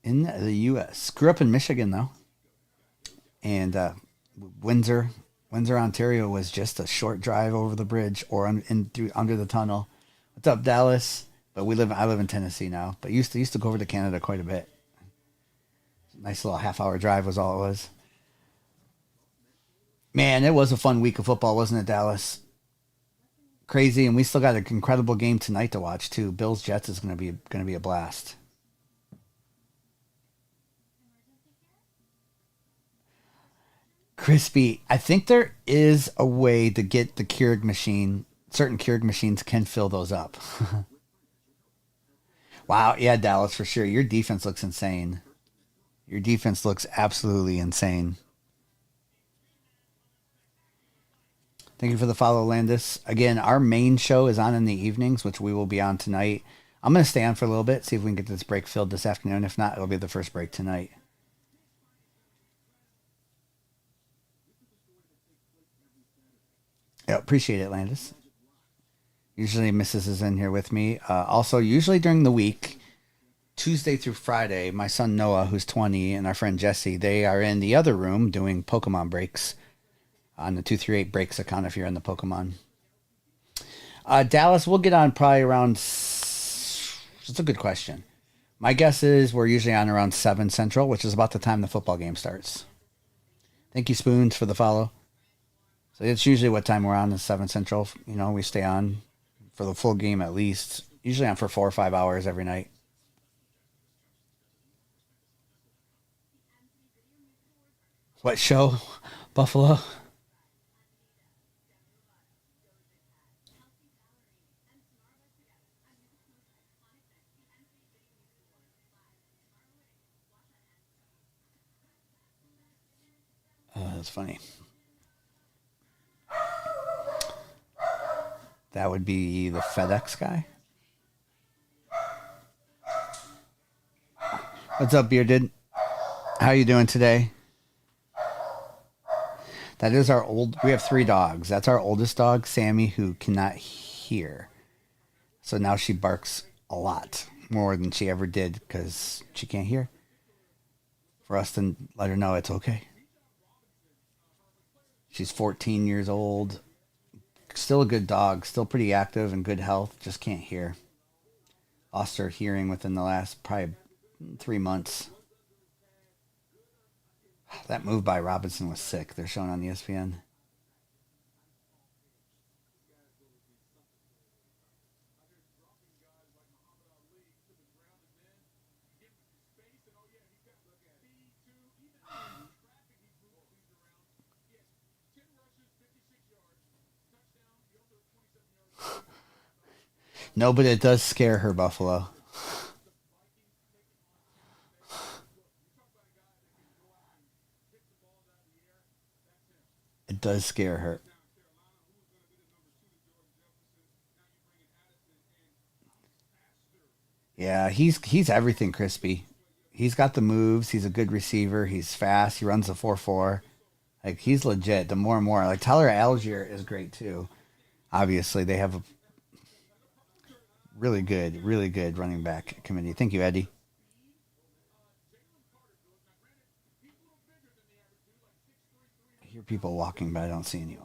In the U.S. Grew up in Michigan though, and Windsor, Ontario was just a short drive over the bridge or through under the tunnel. What's up, Dallas? But I live in Tennessee now. But used to go over to Canada quite a bit. Nice little half-hour drive was all it was. Man, it was a fun week of football, wasn't it, Dallas? Crazy, and we still got an incredible game tonight to watch too. Bills Jets is going to be a blast. Crispy, I think there is a way to get the Keurig machine. Certain Keurig machines can fill those up. Wow, yeah, Dallas, for sure. Your defense looks insane. Your defense looks absolutely insane. Thank you for the follow, Landis. Again, our main show is on in the evenings, which we will be on tonight. I'm going to stay on for a little bit, see if we can get this break filled this afternoon. If not, it'll be the first break tonight. Yeah, appreciate it, Landis. Usually Mrs. is in here with me. Also, usually during the week, Tuesday through Friday, my son Noah, who's 20, and our friend Jesse, they are in the other room doing Pokemon breaks on the 238 breaks account if you're in the Pokemon. Dallas, we'll get on probably around. It's a good question. My guess is we're usually on around 7 Central, which is about the time the football game starts. Thank you, Spoons, for the follow. So it's usually what time we're on is 7 Central. We stay on for the full game at least. Usually on for 4 or 5 hours every night. What show? Buffalo? That's funny. That would be the FedEx guy. What's up, Bearded? How you doing today? That is our old. We have 3 dogs. That's our oldest dog, Sammy, who cannot hear. So now she barks a lot more than she ever did because she can't hear. For us to let her know it's okay. She's 14 years old. Still a good dog. Still pretty active and good health. Just can't hear. Lost her hearing within the last probably 3 months. That move by Robinson was sick. They're showing on ESPN. No, but it does scare her, Buffalo. It does scare her. Yeah, he's everything crispy. He's got the moves. He's a good receiver. He's fast. He runs the 4.4. Like he's legit. The more and more, like Tyler Algier is great too. Obviously, they have a really good running back committee. Thank you, Eddie. I hear people walking, but I don't see anyone.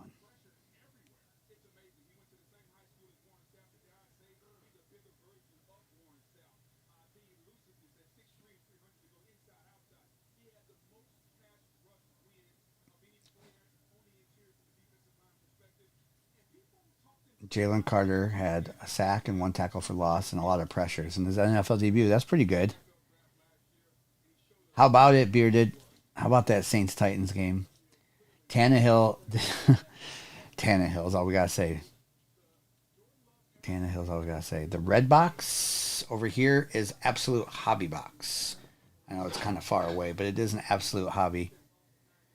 Jalen Carter had a sack and 1 tackle for loss and a lot of pressures in his NFL debut. That's pretty good. How about it, Bearded? How about that Saints Titans game? Tannehill. Tannehill's all we gotta say. Tannehill's all we gotta say. The red box over here is Absolute Hobby Box. I know it's kind of far away, but it is an Absolute Hobby.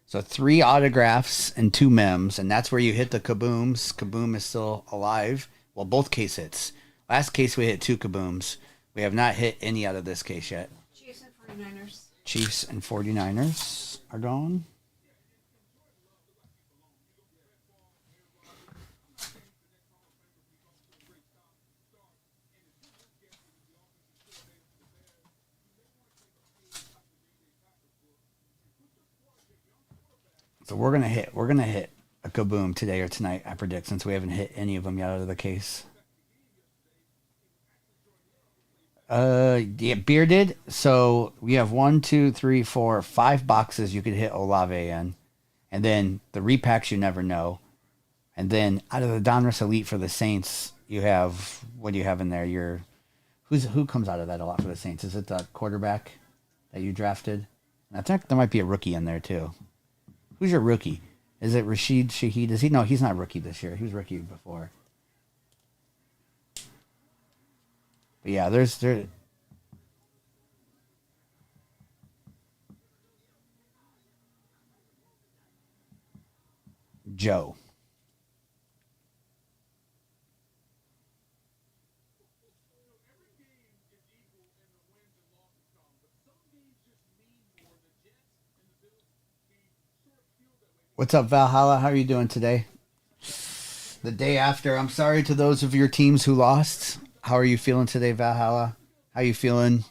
So 3 autographs and 2 mems, and that's where you hit the kabooms. Kaboom is still alive. Well, both case hits. Last case we hit 2 kabooms. We have not hit any out of this case yet. Chiefs and 49ers. Chiefs and 49ers are gone. So we're gonna hit a kaboom today or tonight, I predict, since we haven't hit any of them yet out of the case. Yeah, Bearded. So we have 1, 2, 3, 4, 5 boxes you could hit Olave in, and then the repacks you never know, and then out of the Donruss Elite for the Saints, you have what do you have in there? Who comes out of that a lot for the Saints? Is it the quarterback that you drafted? I think there might be a rookie in there too. Who's your rookie? Is it Rashid Shaheed? Is he? No, he's not rookie this year. He was rookie before. But yeah, there. Joe. What's up, Valhalla? How are you doing today? The day after. I'm sorry to those of your teams who lost. How are you feeling today, Valhalla? How are you feeling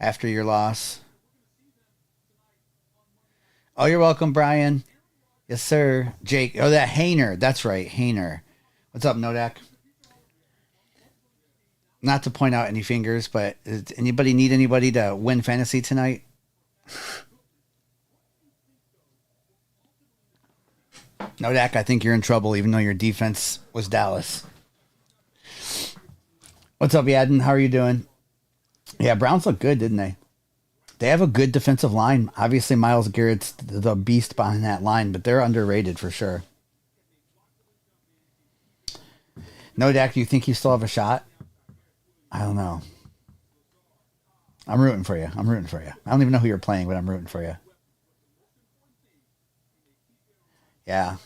after your loss. Oh, you're welcome, Brian. Yes, sir. Jake. Oh, that Hayner. That's right, Hayner. What's up, Nodak? Not to point out any fingers, but does anybody need anybody to win fantasy tonight? Nodak, I think you're in trouble, even though your defense was Dallas. What's up, Yadden? How are you doing? Yeah, Browns look good, didn't they? They have a good defensive line. Obviously, Myles Garrett's the beast behind that line, but they're underrated for sure. Nodak, do you think you still have a shot? I don't know. I'm rooting for you. I'm rooting for you. I don't even know who you're playing, but I'm rooting for you. Yeah.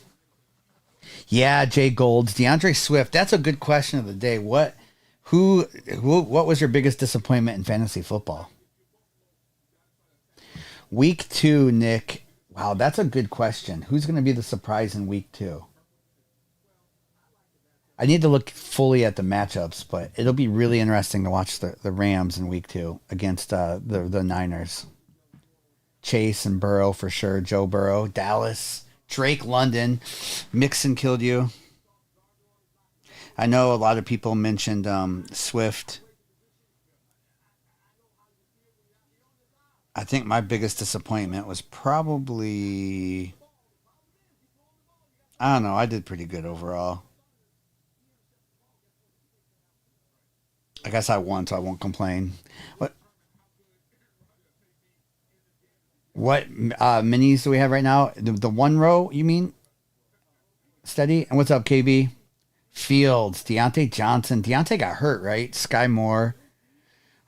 Yeah, Jay Golds, DeAndre Swift. That's a good question of the day. What was your biggest disappointment in fantasy football? Week 2, Nick. Wow, that's a good question. Who's going to be the surprise in week 2? I need to look fully at the matchups, but it'll be really interesting to watch the Rams in week 2 against the Niners. Chase and Burrow for sure. Joe Burrow, Dallas, Drake London. Mixon killed you. I know a lot of people mentioned Swift. I think my biggest disappointment was probably, I don't know, I did pretty good overall. I guess I won, so I won't complain. What what minis do we have right now? The one row, you mean? Steady? And what's up, KB? Fields, Deontay Johnson. Deontay got hurt, right? Sky Moore.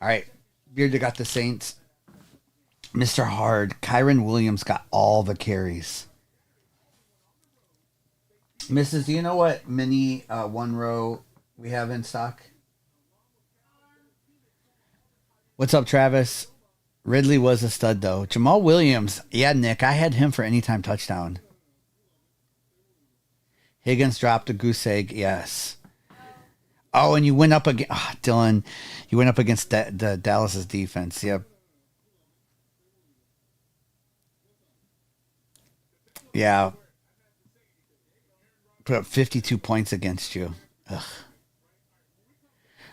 All right. Bearded got the Saints. Mr. Hard. Kyron Williams got all the carries. Mrs., do you know what mini one row we have in stock? What's up, Travis? Ridley was a stud, though. Jamal Williams. Yeah, Nick, I had him for anytime touchdown. Higgins dropped a goose egg. Yes. Oh, and you went up against Dylan. You went up against the Dallas's defense. Yep. Yeah. Put up 52 points against you. Ugh.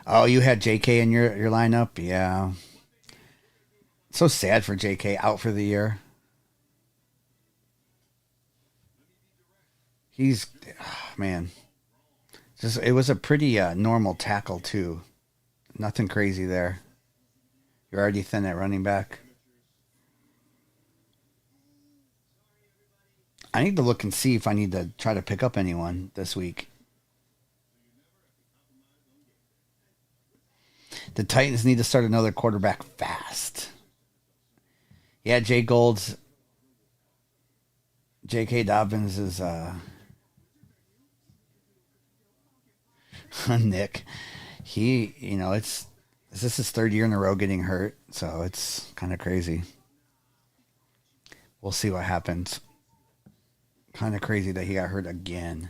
Oh, you had JK in your lineup? Yeah. So sad for JK out for the year. He's man. Just it was a pretty normal tackle too. Nothing crazy there. You're already thin at running back. I need to look and see if I need to try to pick up anyone this week. The Titans need to start another quarterback fast. Yeah, Jay Gold's J.K. Dobbins is Nick. It's this is his third year in a row getting hurt, so it's kind of crazy. We'll see what happens. Kind of crazy that he got hurt again.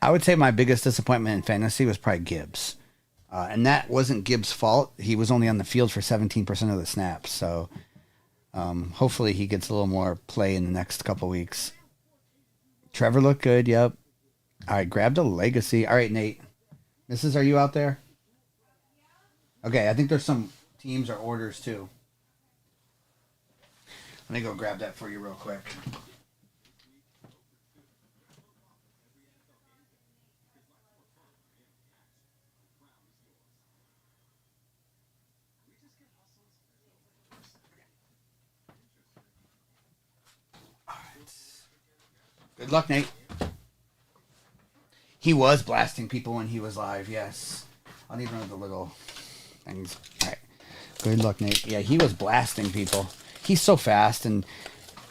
I would say my biggest disappointment in fantasy was probably Gibbs. And that wasn't Gibbs' fault. He was only on the field for 17% of the snaps. So hopefully he gets a little more play in the next couple weeks. Trevor looked good. Yep. All right. Grabbed a legacy. All right, Nate. Mrs., are you out there? Okay. I think there's some teams or orders too. Let me go grab that for you real quick. Good luck, Nate. He was blasting people when he was live, yes. I'll need one of the little things. All right. Good luck, Nate. Yeah, he was blasting people. He's so fast. And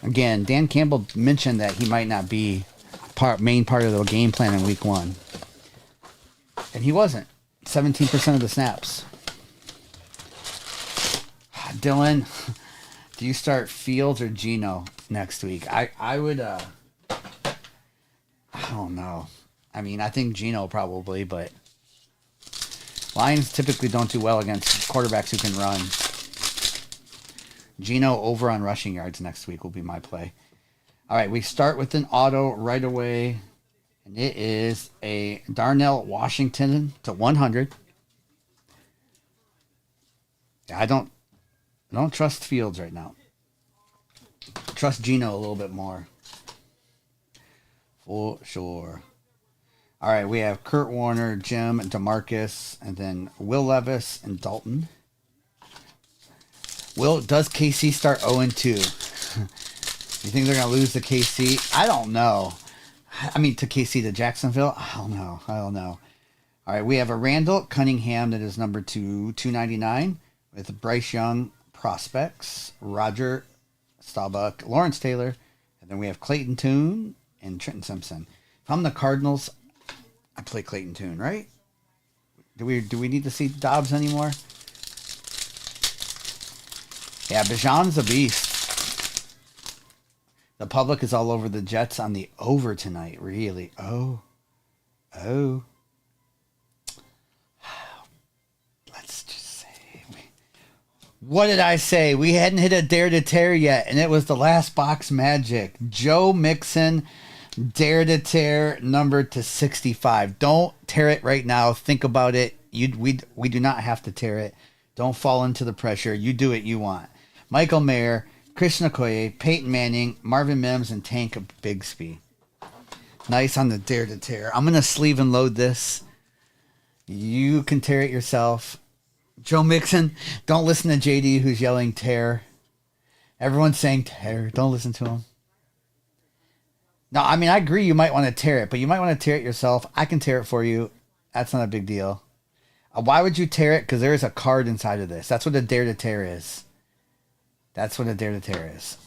again, Dan Campbell mentioned that he might not be main part of the game plan in week 1. And he wasn't. 17% of the snaps. Dylan, do you start Fields or Geno next week? I would I don't know. I mean, I think Geno probably, but Lions typically don't do well against quarterbacks who can run. Geno over on rushing yards next week will be my play. All right, we start with an auto right away, and it is a Darnell Washington to 100. I don't trust Fields right now. Trust Geno a little bit more. For sure. All right, we have Kurt Warner, Jim, DeMarcus, and then Will Levis and Dalton. Does KC start 0-2? You think they're going to lose to KC? I don't know. I mean, to KC to Jacksonville? I don't know. All right, we have a Randall Cunningham that is number 299 with Bryce Young prospects, Roger Staubach, Lawrence Taylor, and then we have Clayton Tune and Trenton Simpson. If I'm the Cardinals, I play Clayton Tune, right? Do we need to see Dobbs anymore? Yeah, Bijan's a beast. The public is all over the Jets on the over tonight, really. Oh. Let's just say. What did I say? We hadn't hit a dare to tear yet, and it was the last box magic. Joe Mixon, dare to tear, numbered to 65. Don't tear it right now. Think about it. We do not have to tear it. Don't fall into the pressure. You do what you want. Michael Mayer, Christian Okoye, Peyton Manning, Marvin Mims, and Tank Bigsby. Nice on the dare to tear. I'm going to sleeve and load this. You can tear it yourself. Joe Mixon, don't listen to JD who's yelling tear. Everyone's saying tear. Don't listen to him. No, I mean, I agree you might want to tear it, but you might want to tear it yourself. I can tear it for you. That's not a big deal. Why would you tear it? Because there is a card inside of this. That's what a dare to tear is. That's what a dare to tear is.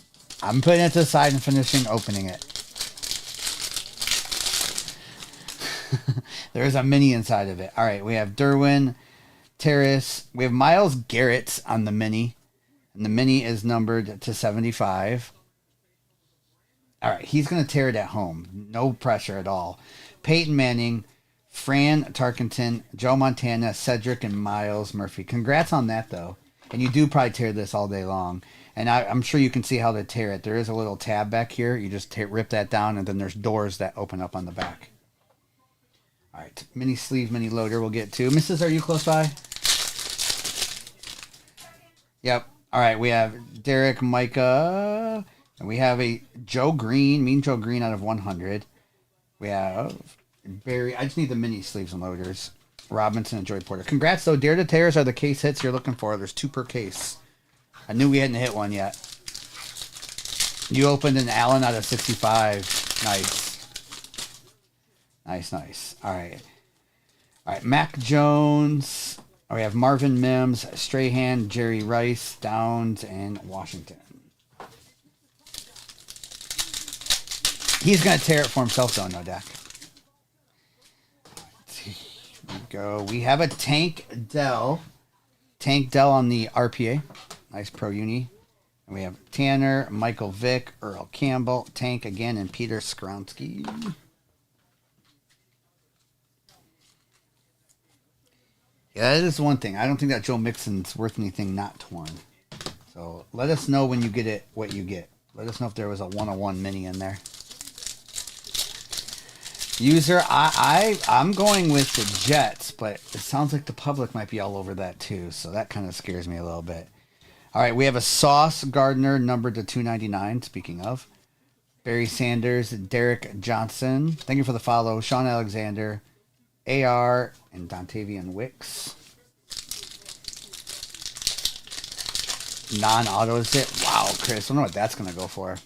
I'm putting it to the side and finishing opening it. There's a mini inside of it. All right, we have Derwin, Terrace. We have Myles Garrett on the mini. And the mini is numbered to 75. All right, he's going to tear it at home. No pressure at all. Peyton Manning, Fran Tarkenton, Joe Montana, Cedric, and Miles Murphy. Congrats on that, though. And you do probably tear this all day long. And I'm sure you can see how to tear it. There is a little tab back here. You just rip that down, and then there's doors that open up on the back. All right, mini sleeve, mini loader we'll get to. Mrs., are you close by? Yep. All right, we have Derek, Micah, and we have a Joe Green, Mean Joe Green out of 100. We have Barry. I just need the mini sleeves and loaders. Robinson and Joy Porter. Congrats, though. Dare to tears are the case hits you're looking for. There's 2 per case. I knew we hadn't hit one yet. You opened an Allen out of 65. Nice. All right. Mac Jones. We have Marvin Mims, Strahan, Jerry Rice, Downs, and Washington. He's going to tear it for himself, though, no doubt. Here we go. We have a Tank Dell. Tank Dell on the RPA. Nice Pro Uni. And we have Tanner, Michael Vick, Earl Campbell, Tank again, and Peter Skronsky. Yeah, that is one thing. I don't think that Joe Mixon's worth anything not torn. So let us know when you get it, what you get. Let us know if there was a 101 mini in there. User, I'm going with the Jets, but it sounds like the public might be all over that too. So that kind of scares me a little bit. All right, we have a Sauce Gardner numbered to 299, speaking of. Barry Sanders, Derek Johnson. Thank you for the follow. Sean Alexander, AR, and Dontavian Wicks. Non-autos hit. Wow, Chris. I don't know what that's going to go for.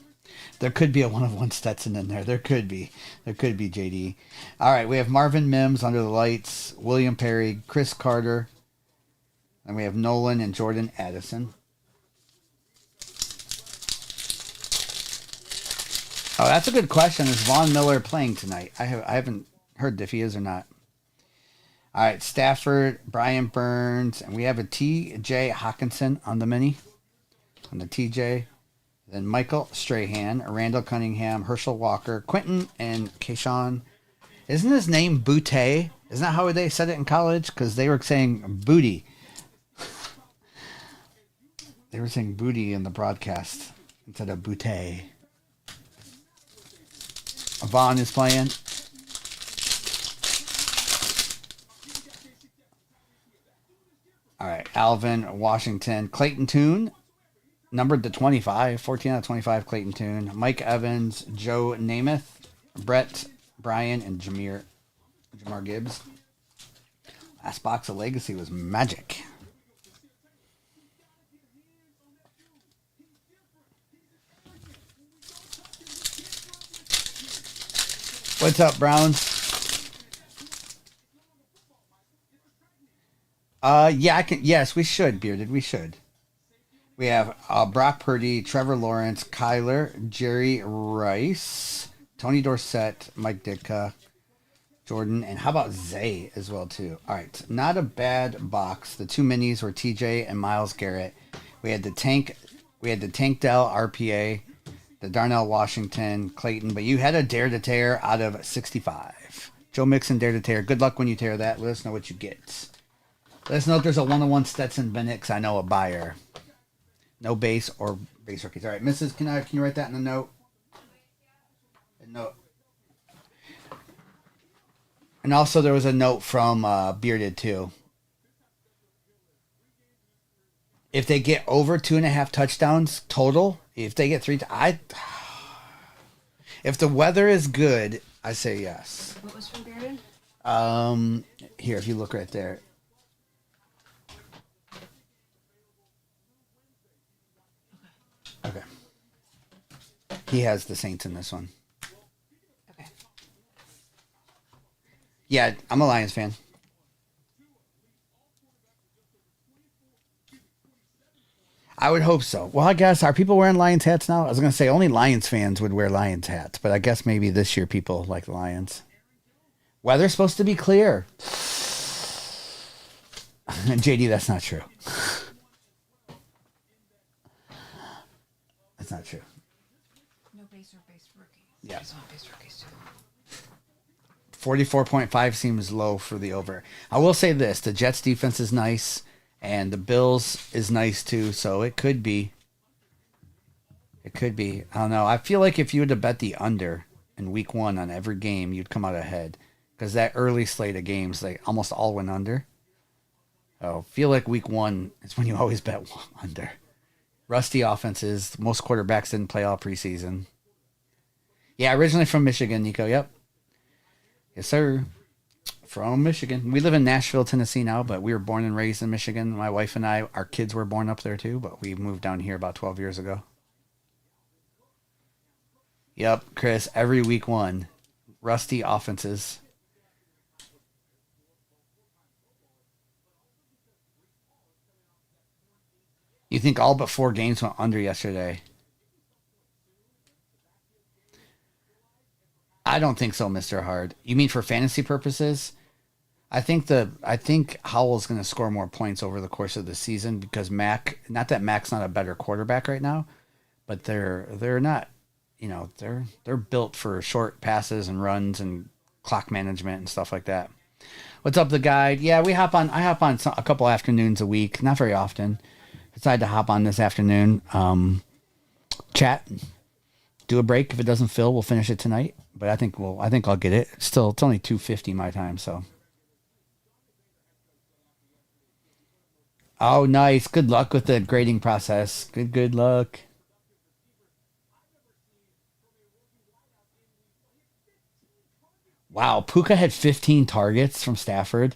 There could be a 1-of-1 Stetson in there. There could be, JD. All right, we have Marvin Mims under the lights. William Perry, Chris Carter. And we have Nolan and Jordan Addison. Oh, that's a good question. Is Von Miller playing tonight? I haven't heard if he is or not. All right, Stafford, Brian Burns, and we have a T.J. Hawkinson on the mini. On the TJ. Then Michael Strahan, Randall Cunningham, Herschel Walker, Quentin, and Kayshawn. Isn't his name Butte? Isn't that how they said it in college? Because they were saying booty. They were saying booty in the broadcast instead of Butte. Vaughn is playing. All right, Alvin, Washington, Clayton Tune, numbered to 25, 14 out of 25, Clayton Tune, Mike Evans, Joe Namath, Brett Bryan, and Jamar Gibbs. Last box of Legacy was magic. What's up, Browns? Yeah, I can. Yes, we should, Bearded. We should. We have Brock Purdy, Trevor Lawrence, Kyler, Jerry Rice, Tony Dorsett, Mike Ditka, Jordan, and how about Zay as well too? All right, not a bad box. The two minis were TJ and Myles Garrett. We had the Tank Dell RPA, the Darnell Washington, Clayton, but you had a Dare to Tear out of 65. Joe Mixon Dare to Tear. Good luck when you tear that. Let us know what you get. Let us know if there's a 1-on-1 Stetson Bennett, 'cause I know a buyer. No base or base rookies. All right, Mrs. Can you write that in the note? A note. And also there was a note from Bearded too. If they get over 2.5 touchdowns total, if they get if the weather is good, I say yes. What was from Bearded? Here, if you look right there. Okay. He has the Saints in this one. Okay. Yeah, I'm a Lions fan. I would hope so. Well, I guess, are people wearing Lions hats now? I was going to say only Lions fans would wear Lions hats, but I guess maybe this year people like the Lions. Weather's supposed to be clear. And JD, that's not true. That's not true. No base or base rookies. Yeah. I just want base rookies too. 44.5 seems low for the over. I will say this, the Jets defense is nice and the Bills is nice too, so it could be. It could be. I don't know. I feel like if you would have bet the under in week 1 on every game, you'd come out ahead because that early slate of games, they almost all went under. Oh, feel like week 1 is when you always bet under. Rusty offenses. Most quarterbacks didn't play all preseason. Yeah, originally from Michigan, Nico. Yep. Yes, sir. From Michigan. We live in Nashville, Tennessee now, but we were born and raised in Michigan. My wife and I, our kids were born up there too, but we moved down here about 12 years ago. Yep, Chris, every week 1. Rusty offenses. You think all but 4 games went under yesterday? I don't think so, Mr. Hard. You mean for fantasy purposes? I think Howell's going to score more points over the course of the season because Mac, not that Mac's not a better quarterback right now, but they're not, they're built for short passes and runs and clock management and stuff like that. What's up, the guide? Yeah, I hop on a couple afternoons a week, not very often. Decided to hop on this afternoon. Chat, do a break. If it doesn't fill, we'll finish it tonight. But I think I'll get it. It's only 2:50 my time, so. Oh, nice. Good luck with the grading process. Good luck. Wow, Puka had 15 targets from Stafford.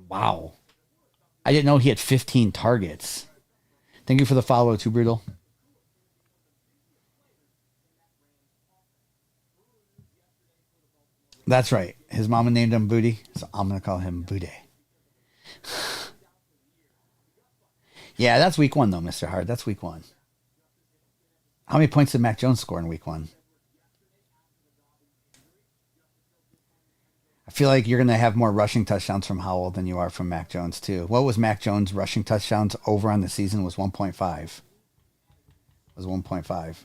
Wow. I didn't know he had 15 targets. Thank you for the follow, Too Brutal. That's right. His mama named him Booty, so I'm going to call him Booty. Yeah, that's week 1, though, Mr. Hard. That's week 1. How many points did Mac Jones score in week 1? I feel like you're going to have more rushing touchdowns from Howell than you are from Mac Jones, too. What was Mac Jones' rushing touchdowns over on the season was 1.5. Was 1.5.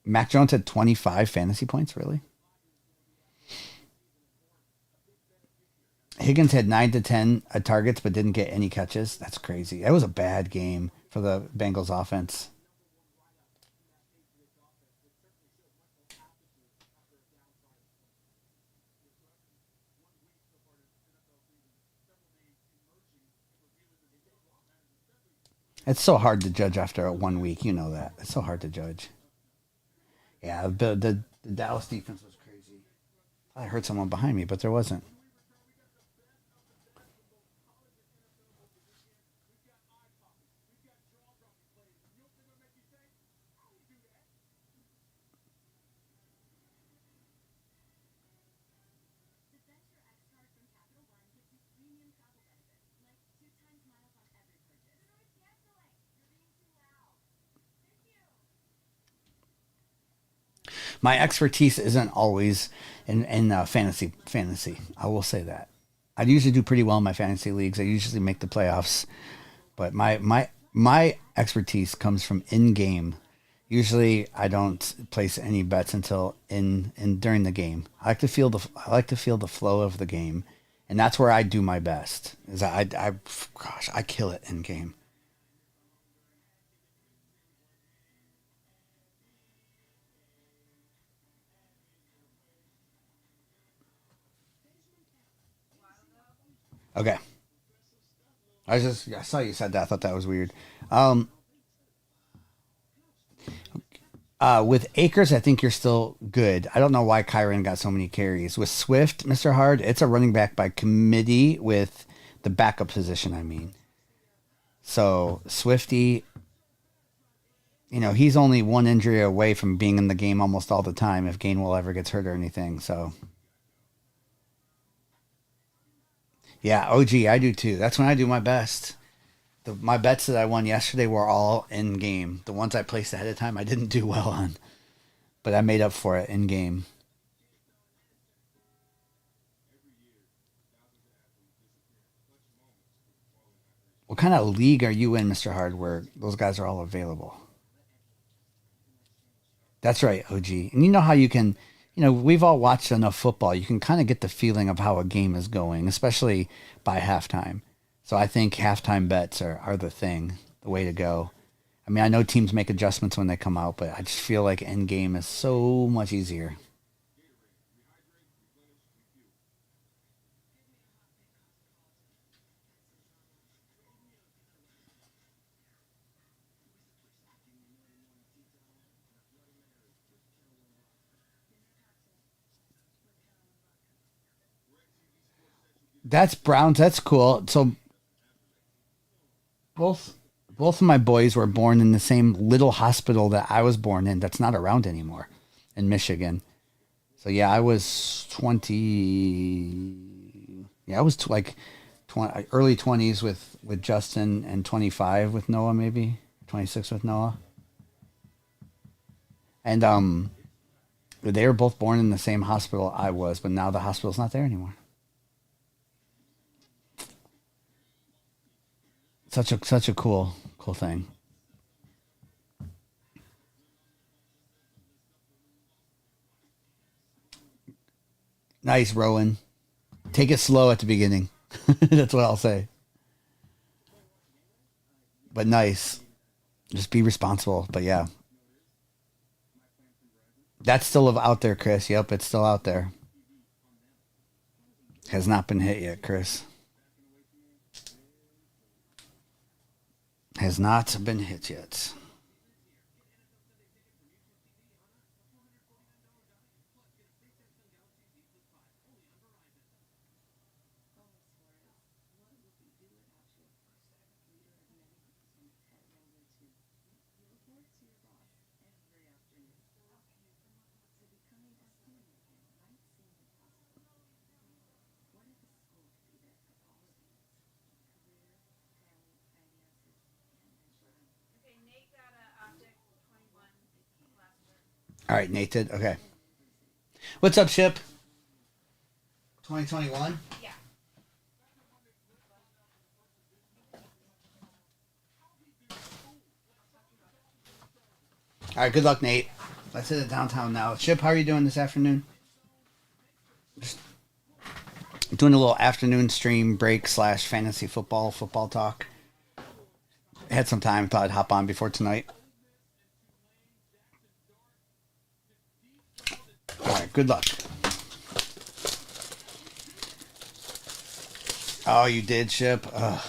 Mac Jones had 25 fantasy points, really? Higgins had 9 to 10 targets but didn't get any catches. That's crazy. That was a bad game for the Bengals offense. It's so hard to judge after 1 week. You know that. It's so hard to judge. Yeah, the Dallas defense was crazy. I heard someone behind me, but there wasn't. My expertise isn't always in fantasy. Fantasy, I will say that. I usually do pretty well in my fantasy leagues. I usually make the playoffs, but my expertise comes from in game. Usually, I don't place any bets until in during the game. I like to feel the flow of the game, and that's where I do my best. Is gosh, I kill it in game. Okay, I saw you said that. I thought that was weird. Um, with Akers, I think you're still good. I don't know why Kyron got so many carries. With Swift, Mr. Hard, it's a running back by committee with the backup position, I mean. So, Swifty, he's only one injury away from being in the game almost all the time if Gainwell ever gets hurt or anything. So, yeah, OG, I do too. That's when I do my best. My bets that I won yesterday were all in game. The ones I placed ahead of time, I didn't do well on, but I made up for it in game. What kind of league are you in, Mr. Hard, where those guys are all available? That's right, OG. And you know how you can, we've all watched enough football. You can kind of get the feeling of how a game is going, especially by halftime. So I think halftime bets are the thing, the way to go. I mean, I know teams make adjustments when they come out, but I just feel like end game is so much easier. That's Browns. That's cool. So both both of my boys were born in the same little hospital that I was born in. That's not around anymore, in Michigan. So yeah, I was 20. Yeah, I was like 20, early 20s with Justin and 25 with Noah, maybe 26 with Noah, and they were both born in the same hospital I was, but now the hospital's not there anymore. Such a cool thing. Nice, Rowan. Take it slow at the beginning. That's what I'll say. But nice. Just be responsible. But yeah, that's still out there, Chris. Yep, it's still out there. Has not been hit yet, Chris. Has not been hit yet. Okay, Nate got a Optic 21 blaster. All right, Nate did. Okay. What's up, Ship? 2021. Yeah. All right. Good luck, Nate. Let's hit it downtown now. Chip, how are you doing this afternoon? Just doing a little afternoon stream break slash fantasy football talk. Had some time, thought I'd hop on before tonight. All right, good luck. Oh, you did, Chip? Ugh.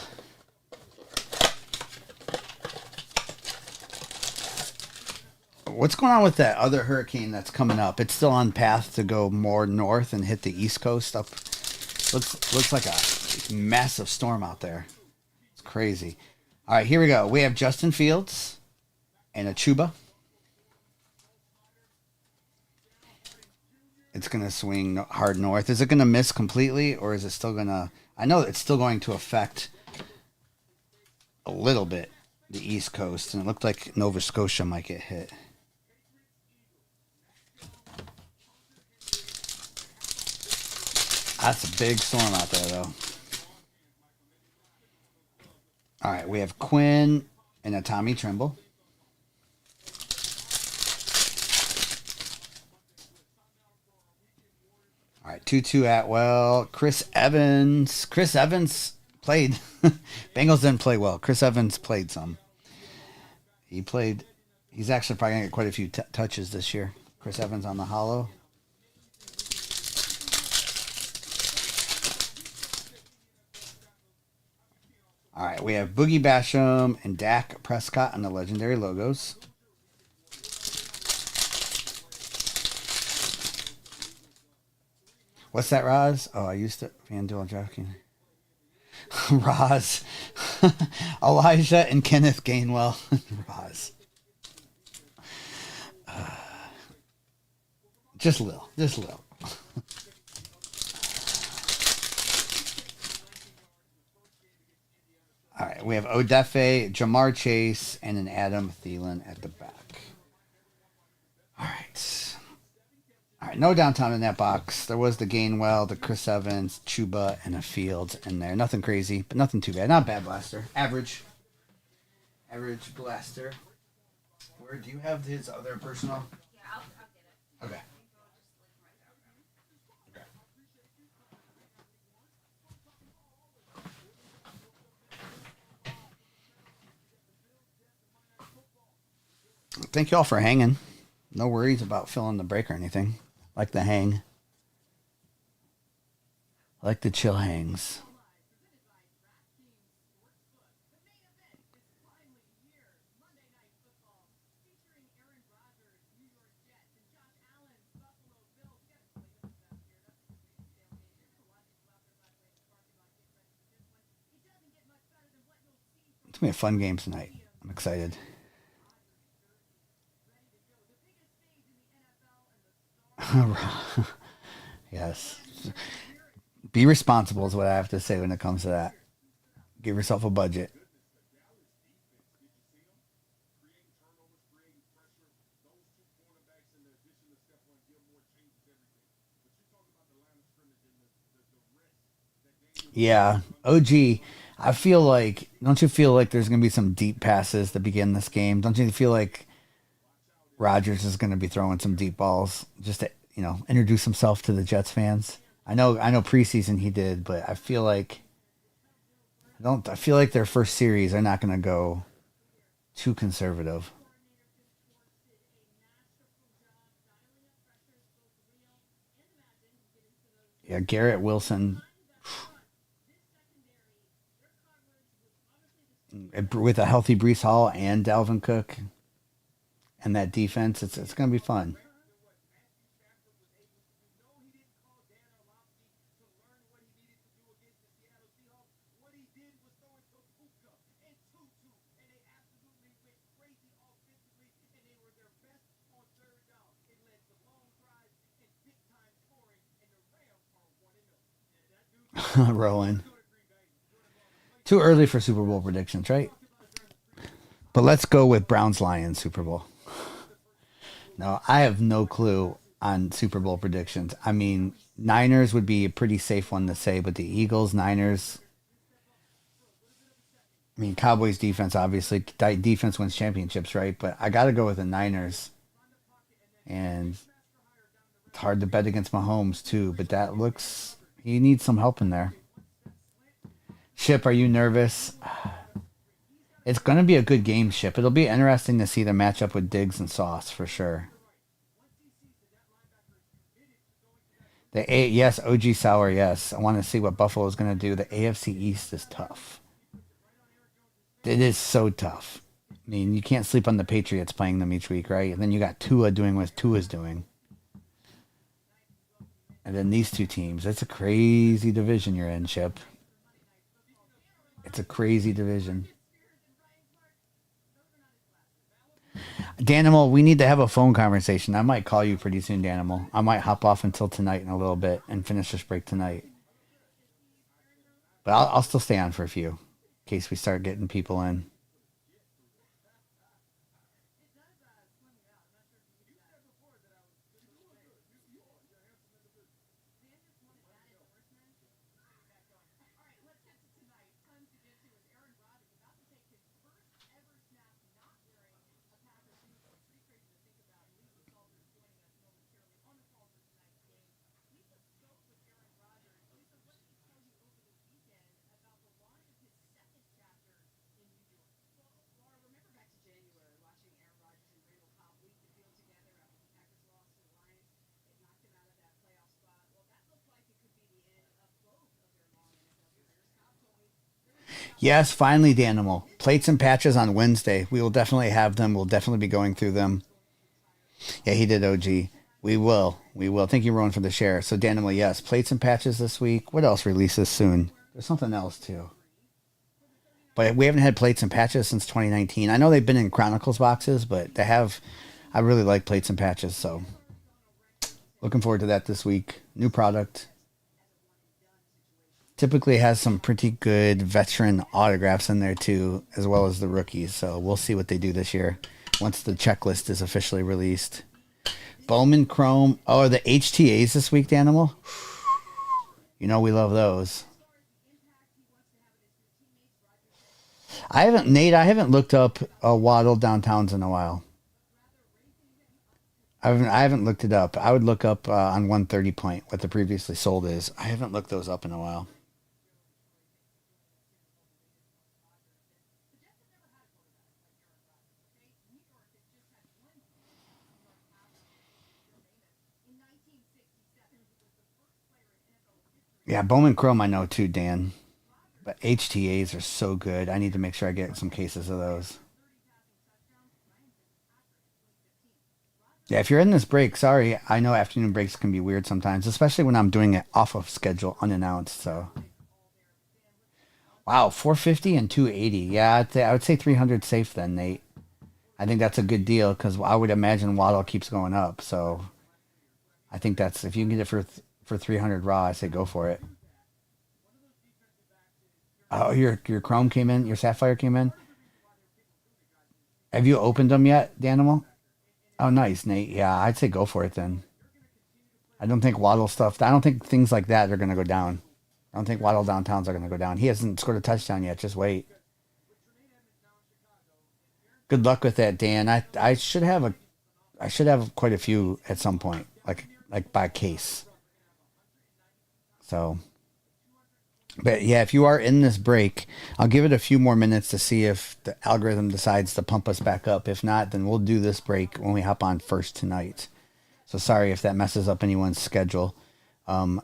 What's going on with that other hurricane that's coming up? It's still on path to go more north and hit the East Coast up. Looks like a massive storm out there. It's crazy. All right, here we go. We have Justin Fields and a Chuba. It's going to swing hard north. Is it going to miss completely, or is it still going to... I know it's still going to affect a little bit the East Coast, and it looked like Nova Scotia might get hit. That's a big storm out there, though. All right, we have Quinn and a Tommy Trimble. All right, Tutu Atwell, Chris Evans. Chris Evans played. Bengals didn't play well. Chris Evans played some. He played. He's actually probably going to get quite a few touches this year. Chris Evans on the hollow. All right, we have Boogie Basham and Dak Prescott on the legendary logos. What's that, Roz? Oh, I used to FanDuel DraftKings. Roz. Elijah and Kenneth Gainwell. Roz. Just a little. Just a little. All right, we have Odefe, Jamar Chase, and an Adam Thielen at the back. All right. All right, no downtown in that box. There was the Gainwell, the Chris Evans, Chuba, and a Fields in there. Nothing crazy, but nothing too bad. Not bad blaster. Average. Average blaster. Where do you have his other personal? Yeah, I'll get it. Okay. Thank you all for hanging. No worries about filling the break or anything. Like the hang. Like the chill hangs. It's going to be a fun game tonight. I'm excited. Yes. Be responsible is what I have to say when it comes to that. Give yourself a budget. Yeah. OG, I feel like, don't you feel like there's going to be some deep passes to begin this game? Don't you feel like Rodgers is going to be throwing some deep balls just to, introduce himself to the Jets fans? I know preseason he did, but I feel like their first series are not going to go too conservative. Yeah, Garrett Wilson with a healthy Brees Hall and Dalvin Cook and that defense, it's going to be fun. Rowan. Too early for Super Bowl predictions, right? But let's go with Browns Lions Super Bowl. No, I have no clue on Super Bowl predictions. I mean, Niners would be a pretty safe one to say, but the Eagles, Niners. I mean, Cowboys defense, obviously. Defense wins championships, right? But I got to go with the Niners. And it's hard to bet against Mahomes too, but that looks he needs some help in there. Ship, are you nervous? It's going to be a good game, Ship. It'll be interesting to see the matchup with Diggs and Sauce for sure. Yes, OG Sour, yes. I want to see what Buffalo is going to do. The AFC East is tough. It is so tough. I mean, you can't sleep on the Patriots playing them each week, right? And then you got Tua doing what Tua's doing. And then these two teams. It's a crazy division you're in, Chip. It's a crazy division. Danimal, we need to have a phone conversation. I might call you pretty soon, Danimal. I might hop off until tonight in a little bit and finish this break tonight. But I'll still stay on for a few in case we start getting people in. Yes, finally, Danimal. Plates and patches on Wednesday. We will definitely have them. We'll definitely be going through them. Yeah, he did, OG. We will. We will. Thank you, Rowan, for the share. So, Danimal, yes, plates and patches this week. What else releases soon? There's something else, too. But we haven't had plates and patches since 2019. I know they've been in Chronicles boxes, but they have. I really like plates and patches, so looking forward to that this week. New product. Typically has some pretty good veteran autographs in there too, as well as the rookies. So we'll see what they do this year once the checklist is officially released. Bowman Chrome. Oh, the HTAs this week, Danimal? You know we love those. Nate, I haven't looked up Waddle Downtowns in a while. I haven't looked it up. I would look up on 130 point what the previously sold is. I haven't looked those up in a while. Yeah, Bowman Chrome I know too, Dan. But HTAs are so good. I need to make sure I get some cases of those. Yeah, if you're in this break, sorry. I know afternoon breaks can be weird sometimes, especially when I'm doing it off of schedule, unannounced. So, wow, 450 and 280. Yeah, I would say 300 safe then, Nate. I think that's a good deal because I would imagine Waddle keeps going up. So, I think that's if you can get it for 300 raw, I say go for it. Oh, your Chrome came in, your Sapphire came in. Have you opened them yet, Danimal? Oh, nice, Nate. Yeah, I'd say go for it then. I don't think Waddle stuff. I don't think things like that are going to go down. I don't think Waddle Downtowns are going to go down. He hasn't scored a touchdown yet. Just wait. Good luck with that, Dan. I should have quite a few at some point, like by case. So, but yeah, if you are in this break, I'll give it a few more minutes to see if the algorithm decides to pump us back up. If not, then we'll do this break when we hop on first tonight. So sorry if that messes up anyone's schedule. And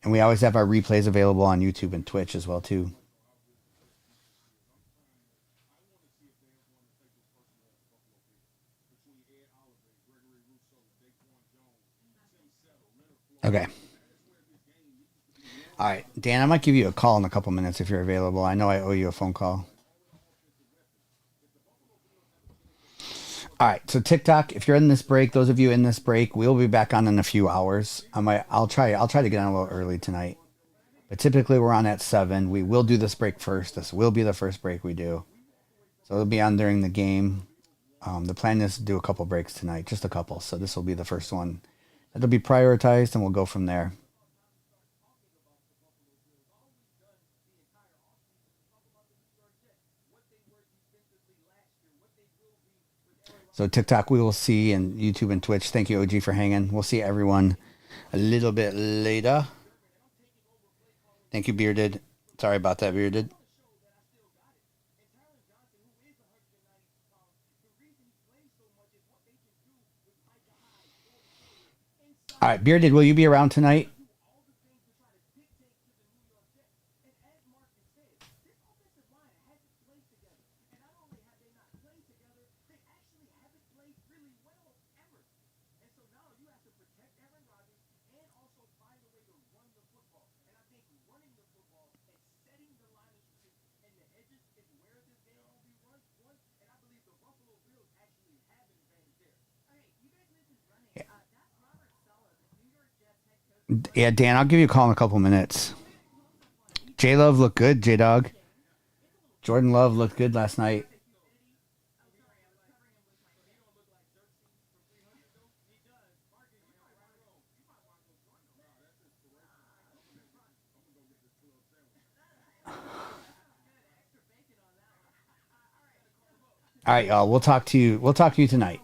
we always have our replays available on YouTube and Twitch as well too. Okay. All right, Dan, I might give you a call in a couple minutes if you're available. I know I owe you a phone call. All right, so TikTok, if you're in this break, those of you in this break, we'll be back on in a few hours. I'll try to get on a little early tonight. But typically we're on at 7. We will do this break first. This will be the first break we do. So it'll be on during the game. The plan is to do a couple breaks tonight, just a couple. So this will be the first one. It'll be prioritized and we'll go from there. So TikTok we will see, and YouTube and Twitch. Thank you, OG, for hanging. We'll see everyone a little bit later. Thank you, Bearded. Sorry about that, Bearded. All right, Bearded, will you be around tonight? Yeah, Dan, I'll give you a call in a couple minutes. J Love looked good, J Dog. Jordan Love looked good last night. All right, y'all. We'll talk to you. We'll talk to you tonight.